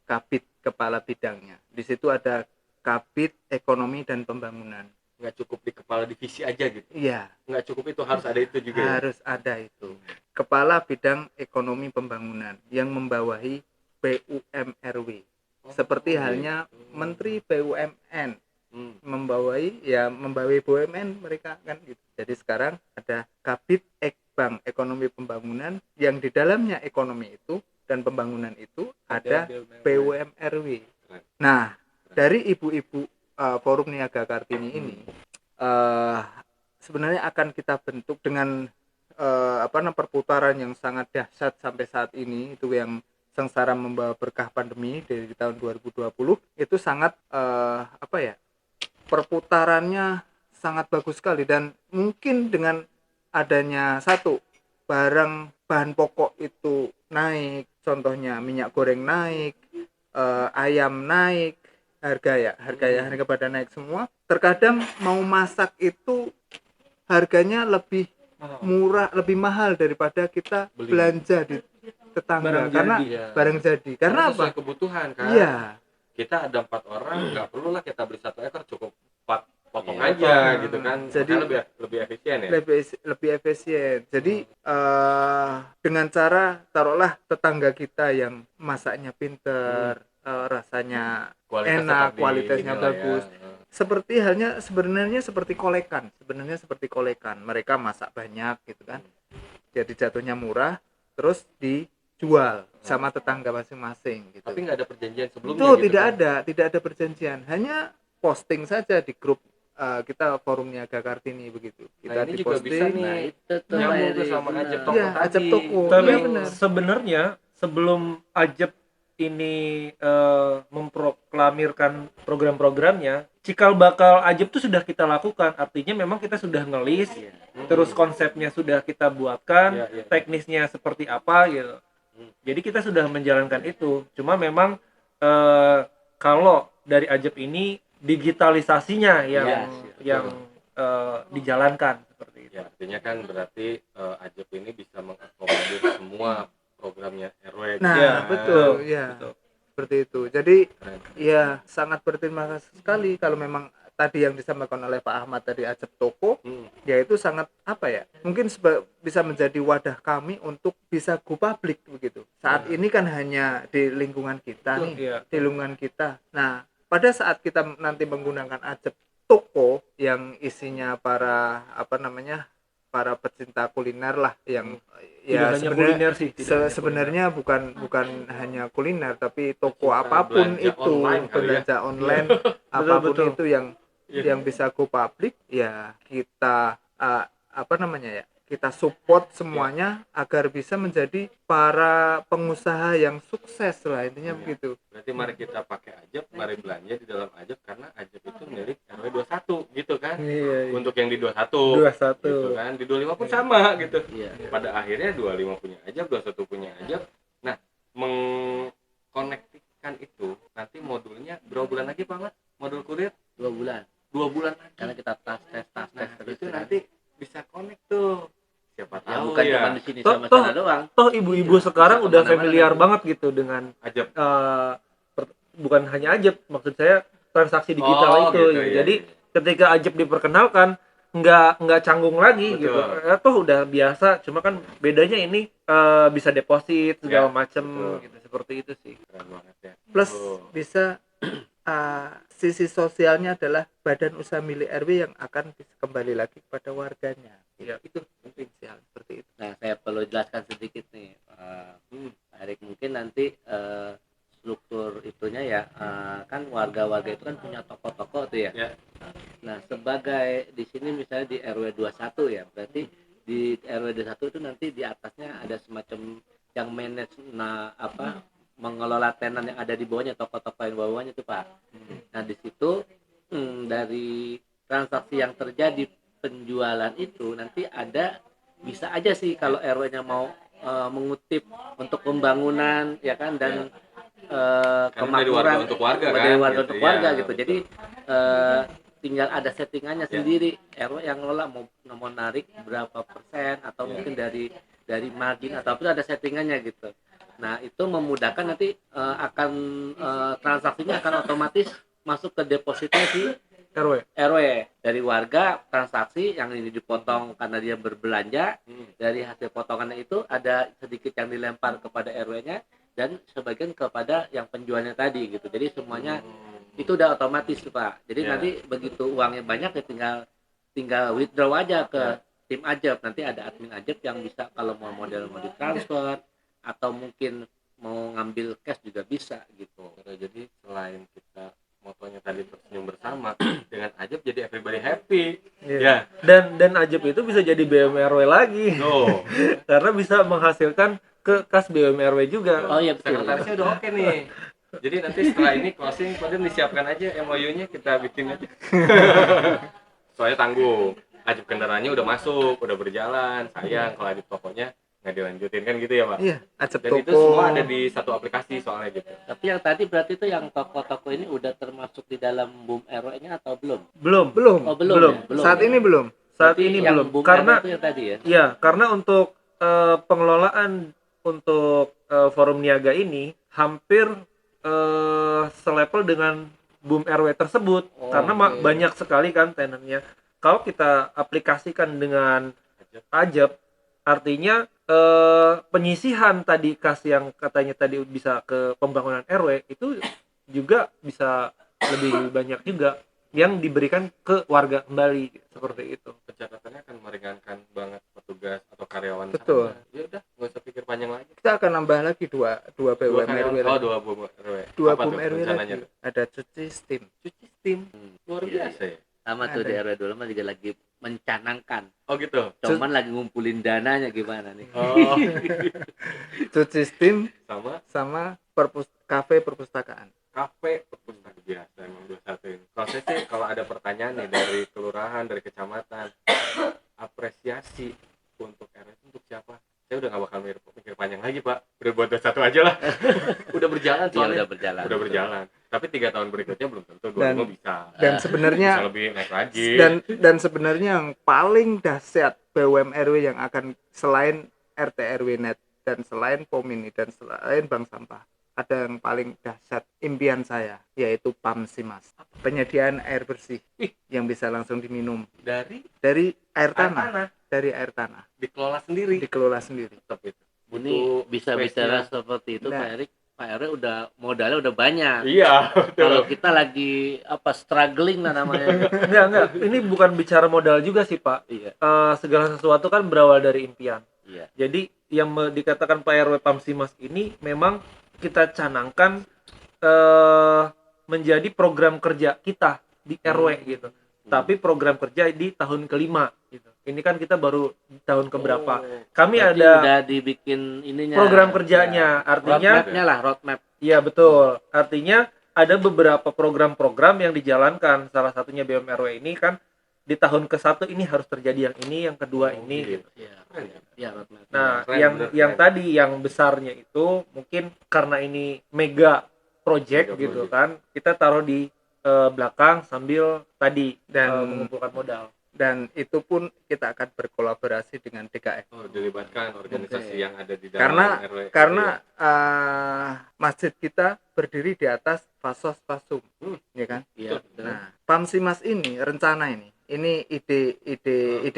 kabit kepala bidangnya. Di situ ada kabit ekonomi dan pembangunan. Nggak cukup di kepala divisi aja gitu. Iya, Nggak cukup itu, harus ada itu juga. Ya? harus ada itu. Kepala bidang ekonomi pembangunan yang membawahi BUMRW. Seperti halnya Menteri BUMN membawahi BUMN mereka kan gitu. Jadi sekarang ada Kabit Ekbang Ekonomi Pembangunan yang di dalamnya ekonomi itu dan pembangunan itu ada BUMRW. Nah, dari ibu-ibu Forum Niaga Kartini ini sebenarnya akan kita bentuk dengan perputaran yang sangat dahsyat sampai saat ini, itu yang sengsara membawa berkah pandemi dari tahun 2020 itu sangat perputarannya sangat bagus sekali. Dan mungkin dengan adanya satu barang bahan pokok itu naik, contohnya minyak goreng naik, ayam naik, harga pada naik semua. Terkadang mau masak itu harganya lebih murah, lebih mahal daripada kita Beli. belanja di tetangga Barang karena jadi. Iya. barang jadi. Karena apa? sesuai kebutuhan kan. Iya. Kita ada 4 orang, nggak perlu lah kita beli 1 ekor, cukup 4 potong Iya. aja gitu kan. Jadi Makanya lebih efisien ya. lebih efisien. Jadi dengan cara taruhlah tetangga kita yang masaknya pinter, rasanya Kualitas enak, tetap di kualitasnya inilah ya. bagus. Seperti halnya sebenarnya seperti kolekan. Sebenarnya seperti kolekan. Mereka masak banyak gitu kan. Jadi jatuhnya murah, terus dijual sama tetangga masing-masing gitu. Tapi nggak ada perjanjian sebelumnya Itu gitu kan. tidak ada perjanjian. Hanya posting saja di grup kita forum Niaga Kartini begitu. Kita Nah, ini juga bisa diposting. Nah, nih itu tuh nyambung Pak tuh Eri, sama benar. Ajab Toko Iya, tadi. Ajab Toko. Tapi Iya, benar. sebenarnya sebelum Ajab ini memproklamirkan program-programnya, cikal bakal Ajab tuh sudah kita lakukan. Artinya memang kita sudah ngelis, Iya. terus konsepnya sudah kita buatkan, Iya, iya. teknisnya seperti apa gitu. Jadi kita sudah menjalankan itu. Cuma memang kalau dari Ajab ini digitalisasinya yang Iya, dijalankan seperti itu. Ya, artinya kan berarti Ajab ini bisa mengakomodir semua programnya RW. Nah, Iya, betul, ya. betul. Seperti itu. Jadi Keren. ya sangat berterima kasih sekali kalau memang tadi yang disampaikan oleh Pak Ahmad dari Ajab Toko, yaitu sangat apa ya? Mungkin bisa menjadi wadah kami untuk bisa go public begitu. Saat ini kan hanya di lingkungan kita nih, Iya. di lingkungan kita. Nah, pada saat kita nanti menggunakan Ajab Toko yang isinya para para pecinta kuliner lah yang Tidak ya hanya sebenarnya kuliner sih. tidak hanya sebenarnya bukan hanya kuliner tapi toko apapun belanja itu online kali ya. belanja online apapun betul. itu yang bisa go public ya kita kita support semuanya agar bisa menjadi para pengusaha yang sukses lah intinya Iya. begitu. Berarti mari kita pakai Ajab, mari belanja di dalam Ajab karena Ajab itu milik RW 21 gitu kan. Iya. Untuk yang di 21 21. gitu kan. Di 25 pun sama gitu. Iya. Pada akhirnya 25 punya Ajab, 21 punya Ajab. Nah, mengkonektikan itu nanti modulnya berapa bulan lagi Pak Ahmad? Modul kurir 2 bulan. 2 bulan lagi. Karena kita tes Nah, terus itu kan. nanti bisa connect tuh. Siapa Ya tahu bukan ya. cuma di sini Toh- sama toh- sana doang. Toh ibu-ibu Iya, sekarang bisa udah kemana-mana familiar nanti. banget gitu dengan Ajab. bukan hanya Ajab, maksud saya transaksi digital itu. gitu, Gitu. iya, Jadi iya. ketika Ajab diperkenalkan nggak canggung lagi Betul. gitu. Toh udah biasa, cuma kan bedanya ini bisa deposit segala Ya, macem betul. gitu, seperti itu sih. Keren banget ya. Plus Oh. bisa sisi sosialnya adalah badan usaha milik RW yang akan kembali lagi kepada warganya. Iya. Itu penting sih hal seperti itu. Nah, saya perlu jelaskan sedikit nih, Pak Erik. Mungkin nanti struktur itunya ya, kan warga-warga itu kan punya toko-toko tuh ya. Ya. Nah, sebagai di sini misalnya di RW 21 ya, berarti di RW 21 itu nanti di atasnya ada semacam yang manage mengelola tenan yang ada di bawahnya, toko-toko yang bawahnya itu Pak. Nah, di situ dari transaksi yang terjadi penjualan itu nanti ada bisa aja sih kalau RW-nya mau mengutip untuk pembangunan ya kan dan Karena dari warga untuk warga kan. dari warga gitu, untuk ya, warga gitu. betul. Jadi tinggal ada settingannya Ya. sendiri, RW yang ngelola mau narik berapa persen atau Ya. mungkin dari margin atau apa ada settingannya gitu. Nah, itu memudahkan nanti akan transaksinya akan otomatis masuk ke depositnya si RW. dari warga. Transaksi yang ini dipotong karena dia berbelanja, dari hasil potongannya itu ada sedikit yang dilempar kepada RW-nya dan sebagian kepada yang penjualnya tadi gitu. Jadi semuanya itu udah otomatis Pak. Jadi Ya. nanti begitu uangnya banyak ya tinggal withdraw aja ke tim Ajab. Nanti ada admin Ajab yang bisa kalau mau model mau ditransfer atau mungkin mau ngambil cash juga bisa gitu. Jadi selain kita motonya tadi tersenyum bersama dengan Ajab jadi everybody happy. Iya. Ya. Dan Ajab itu bisa jadi BUMRW lagi. Tuh. Karena bisa menghasilkan ke kas BUMRW juga. Oh iya betul. Sekretarisnya udah oke nih. Jadi nanti setelah ini closing kemudian disiapkan aja MOU-nya kita bikin aja. Soalnya tanggung. Ajab kendaraannya udah masuk, udah berjalan. Sayang kalau Ajab tokonya nggak dilanjutin kan gitu ya Pak? Iya, Ajab Dan itu Toko. semua ada di satu aplikasi soalnya gitu. Tapi yang tadi berarti itu yang toko-toko ini udah termasuk di dalam boom RW-nya atau belum? Belum. Belum. Oh belum. Belum. Ya? Belum Saat ya? ini belum. Saat Berarti ini yang belum. boom Karena RW itu yang tadi ya. ya, karena untuk pengelolaan untuk forum niaga ini hampir selevel dengan BUM RW tersebut. Oh, Karena oke. banyak sekali kan tenannya. Kalau kita aplikasikan dengan Ajab, artinya penyisihan tadi kas yang katanya tadi bisa ke pembangunan RW itu juga bisa lebih banyak juga yang diberikan ke warga kembali seperti itu. Pencatatannya akan meringankan banget petugas atau karyawan Betul. sana. Ya udah, nggak usah pikir panjang lagi. Kita akan nambah lagi dua Dua BUM karyawan, RW oh lagi. dua BUM RW. Dua Apa BUM tuh RW rencananya lagi. tuh? Ada cuci steam. Cuci steam. Luar Iya, biasa ya. Sama tuh Ada. di RW dulu mah juga lagi mencanangkan. Oh gitu. Cuman lagi ngumpulin dananya gimana nih. Oh, Cuci steam sama sama kafe perpustakaan. kafe perpustakaan biasa emang 21 ini. Kalau saya sih kalau ada pertanyaan nih dari kelurahan, dari kecamatan, apresiasi untuk RW itu untuk siapa? Saya udah nggak bakal mikir panjang lagi Pak. Udah buat 21 aja lah. Udah berjalan Iya soalnya. udah berjalan. Udah berjalan. Tapi 3 tahun berikutnya belum tentu 25 Dan- bisa. Dan Bisa sebenarnya lebih naik lagi. dan sebenarnya yang paling dahsyat BUM RW yang akan selain RT RW net dan selain POM ini dan selain bank sampah, ada yang paling dahsyat impian saya, yaitu PAMSIMAS, penyediaan air bersih yang bisa langsung diminum Dari dari air air tanah, tanah dari air tanah, dikelola sendiri. dikelola sendiri. Tetap itu. Ini Butuh bisa space-nya. bicara seperti itu Nah. Pak Erik. Pak RW udah modalnya udah banyak. Iya, Kalau betul. kita lagi struggling lah namanya. Enggak, ini bukan bicara modal juga sih Pak. Iya, Segala sesuatu kan berawal dari impian. iya. Jadi yang dikatakan Pak RW Pamsimas ini memang kita canangkan menjadi program kerja kita di RW gitu. Tapi program kerja di tahun kelima gitu. Ini kan kita baru di tahun keberapa. Oh, Kami Berarti ada udah dibikin ininya. program kerjanya, artinya Roadmap-nya lah, roadmap. iya betul. Artinya ada beberapa program-program yang dijalankan. Salah satunya BMRW ini kan di tahun ke-1 ini harus terjadi yang ini, yang kedua Oh, ini gitu. gitu. Iya, Keren ya? iya roadmap. Nah, Keren, yang bener, yang keren. tadi yang besarnya itu mungkin karena ini mega project Mega gitu project. kan, kita taruh di belakang sambil tadi Dan- mengumpulkan modal. Dan itu pun kita akan berkolaborasi dengan DKM. Oh, dilibatkan organisasi Oke. yang ada di dalam RW. Karena masjid kita berdiri di atas fasos fasum, ya kan? Iya, betul. Nah, PAMSIMAS ini rencana ini ide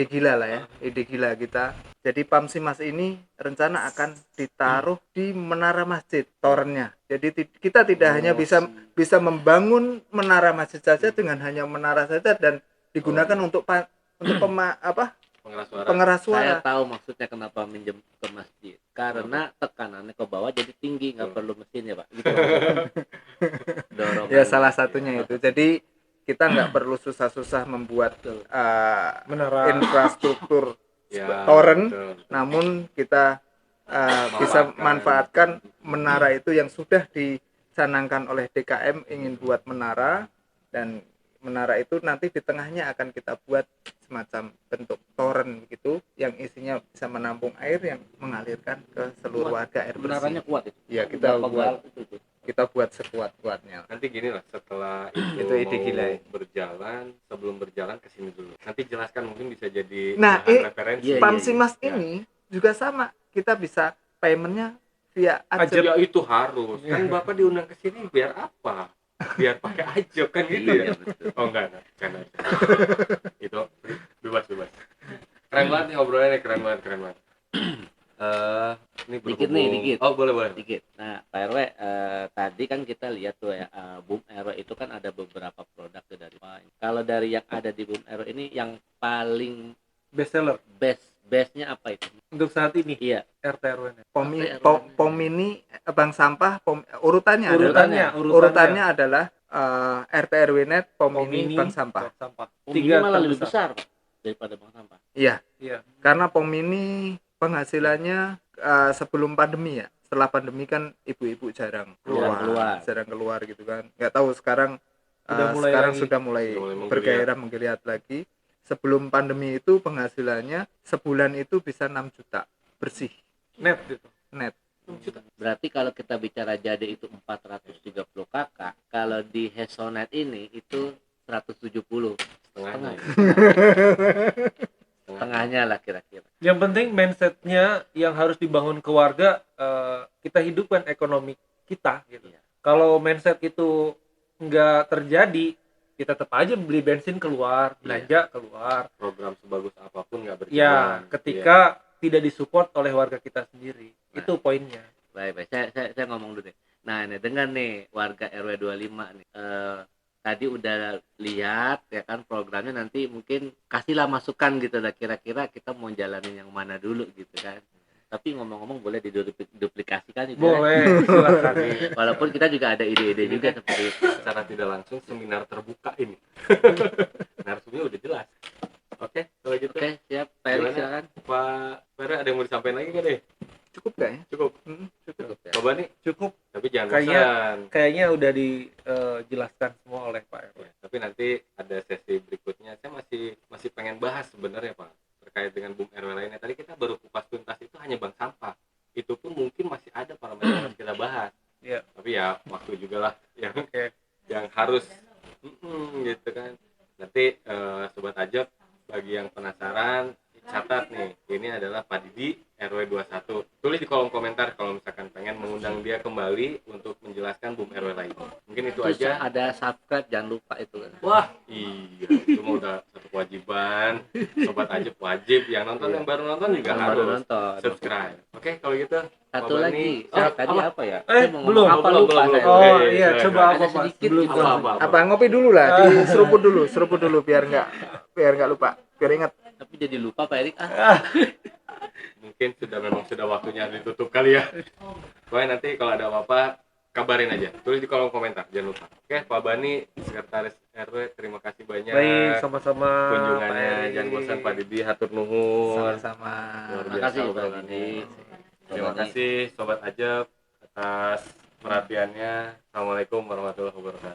gila lah ya, ide gila kita. Jadi PAMSIMAS ini rencana akan ditaruh di menara masjid torennya. Jadi kita tidak hanya bisa membangun menara masjid saja dengan hanya menara saja dan digunakan untuk pengeras suara. pengeras Saya suara. tahu maksudnya kenapa minjem ke masjid. Karena tekanannya ke bawah jadi tinggi, nggak perlu mesin ya Pak. Gitu. Dorongan. Ya salah satunya itu. Jadi kita nggak perlu susah-susah membuat Menara. infrastruktur Ya, toren, betul. namun kita bisa manfaatkan menara itu yang sudah dicanangkan oleh DKM ingin buat menara, dan menara itu nanti di tengahnya akan kita buat semacam bentuk toren gitu yang isinya bisa menampung air yang mengalirkan ke seluruh warga air Menaranya bersih. kuat itu. Ya kita Berapa buat itu. kita buat sekuat-kuatnya. Nanti gini lah, setelah itu, Itu ide mau gila ya. berjalan, sebelum berjalan ke sini dulu. Nanti jelaskan, mungkin bisa jadi Nah, bahan referensi. iya, PAMSIMAS iya. ini juga sama, kita bisa paymentnya via Ajab. Ya itu harus. Kan Bapak diundang ke sini biar apa? Biar pakai Ajab kan gitu Iya, ya. betul. Oh enggak. Itu bebas. Keren banget nih obrolannya, keren banget. Ini Dikit berhubung- nih, dikit. Oh, boleh. Dikit. Nah, Pak RW, tadi kan kita lihat tuh ya, BUM RW itu kan ada beberapa produk tuh dari Pak. Kalau dari yang ada di BUM RW ini yang paling Best seller bestnya apa itu? untuk saat ini Iya, RT RW. POM ini bank sampah, urutannya Urutannya adalah RT RW net, POM ini Pomini, bank sampah. ini malah lebih besar Pak, daripada bank sampah. Iya, Iya. karena POM ini penghasilannya sebelum pandemi ya. Setelah pandemi kan ibu-ibu jarang keluar. gitu kan. Nggak tahu sekarang Sudah mulai sekarang lagi. sudah mulai bergairah menggeliat lagi. Sebelum pandemi itu penghasilannya sebulan itu bisa 6 juta bersih Net gitu. net. Berarti kalau kita bicara jadi itu 430 kakak, kalau di Hesonet ini itu 170. Setengahnya. Tengahnya lah kira-kira. Yang penting mindsetnya yang harus dibangun ke warga, kita hidupkan ekonomi kita gitu. Iya. Kalau mindset itu nggak terjadi, kita tetap aja beli bensin keluar, belanja keluar. Program sebagus apapun nggak berjalan. Ya, ketika tidak disupport oleh warga kita sendiri. Nah. Itu poinnya. Baik. Saya ngomong dulu deh. Nah, ini dengan nih warga RW 25 nih. Tadi udah lihat ya kan programnya, nanti mungkin kasihlah masukan gitu lah, kira-kira kita mau jalanin yang mana dulu gitu kan. Tapi ngomong-ngomong boleh diduplikasikan juga. Boleh, silakan. Walaupun kita juga ada ide-ide juga seperti itu. Secara tidak langsung seminar terbuka ini. Narsumnya udah jelas. Oke, kalau gitu. Oke, siap. Pak Erik Gimana? silakan. Pak Pera ada yang mau disampaikan lagi nggak deh? Cukup gak ya? Cukup. Cukup ya. Coba nih, Cukup. tapi jangan Kayaknya- bosan. Kayaknya udah dijelaskan semua oleh Pak RW. Ya, tapi nanti ada sesi berikutnya. Saya masih pengen bahas sebenarnya Pak, terkait dengan BUM RW lainnya. Tadi kita baru kupas tuntas itu hanya bank sampah. Itu pun mungkin masih ada parameter yang harus kita bahas. Iya. Tapi ya waktu juga lah yang Oke. yang harus gitu kan. Nanti Sobat Ajab, bagi yang penasaran, catat nih, ini adalah Pak Didi RW 21. Tulis di kolom komentar kalau misalkan pengen mengundang dia kembali untuk menjelaskan BUM RW lain. Mungkin itu Terus aja. ada subscribe, jangan lupa itu. Wah, iya, itu mah udah satu kewajiban. Sobat Ajab wajib, yang nonton yang baru nonton juga Yang baru harus nonton. subscribe. Oke, kalau gitu. Satu Pak lagi. Bani. Tadi apa ya? Eh, Saya mau ngomong belum. apa Belum, lupa belum, saya. belum. Oh Oke, iya, silakan. coba Ada apa Pak? sedikit Sebelum gitu. Apa? Apa ngopi dulu lah, seruput dulu biar nggak lupa, biar ingat. Tapi jadi lupa Pak Erik. Mungkin memang sudah waktunya ditutup kali ya. Pokoknya nanti kalau ada apa-apa kabarin aja, tulis di kolom komentar, jangan lupa. Oke, Pak Bani, Sekretaris RW, terima kasih banyak. Baik, sama-sama. Pak Kunjungannya, Erik. jangan bosan Pak Didi, hatur nuhun. Sama-sama. Luar Terima biasa kasih Pak obrolannya. Didi. Terima kasih Sobat Ajab atas perhatiannya. Assalamualaikum warahmatullahi wabarakatuh.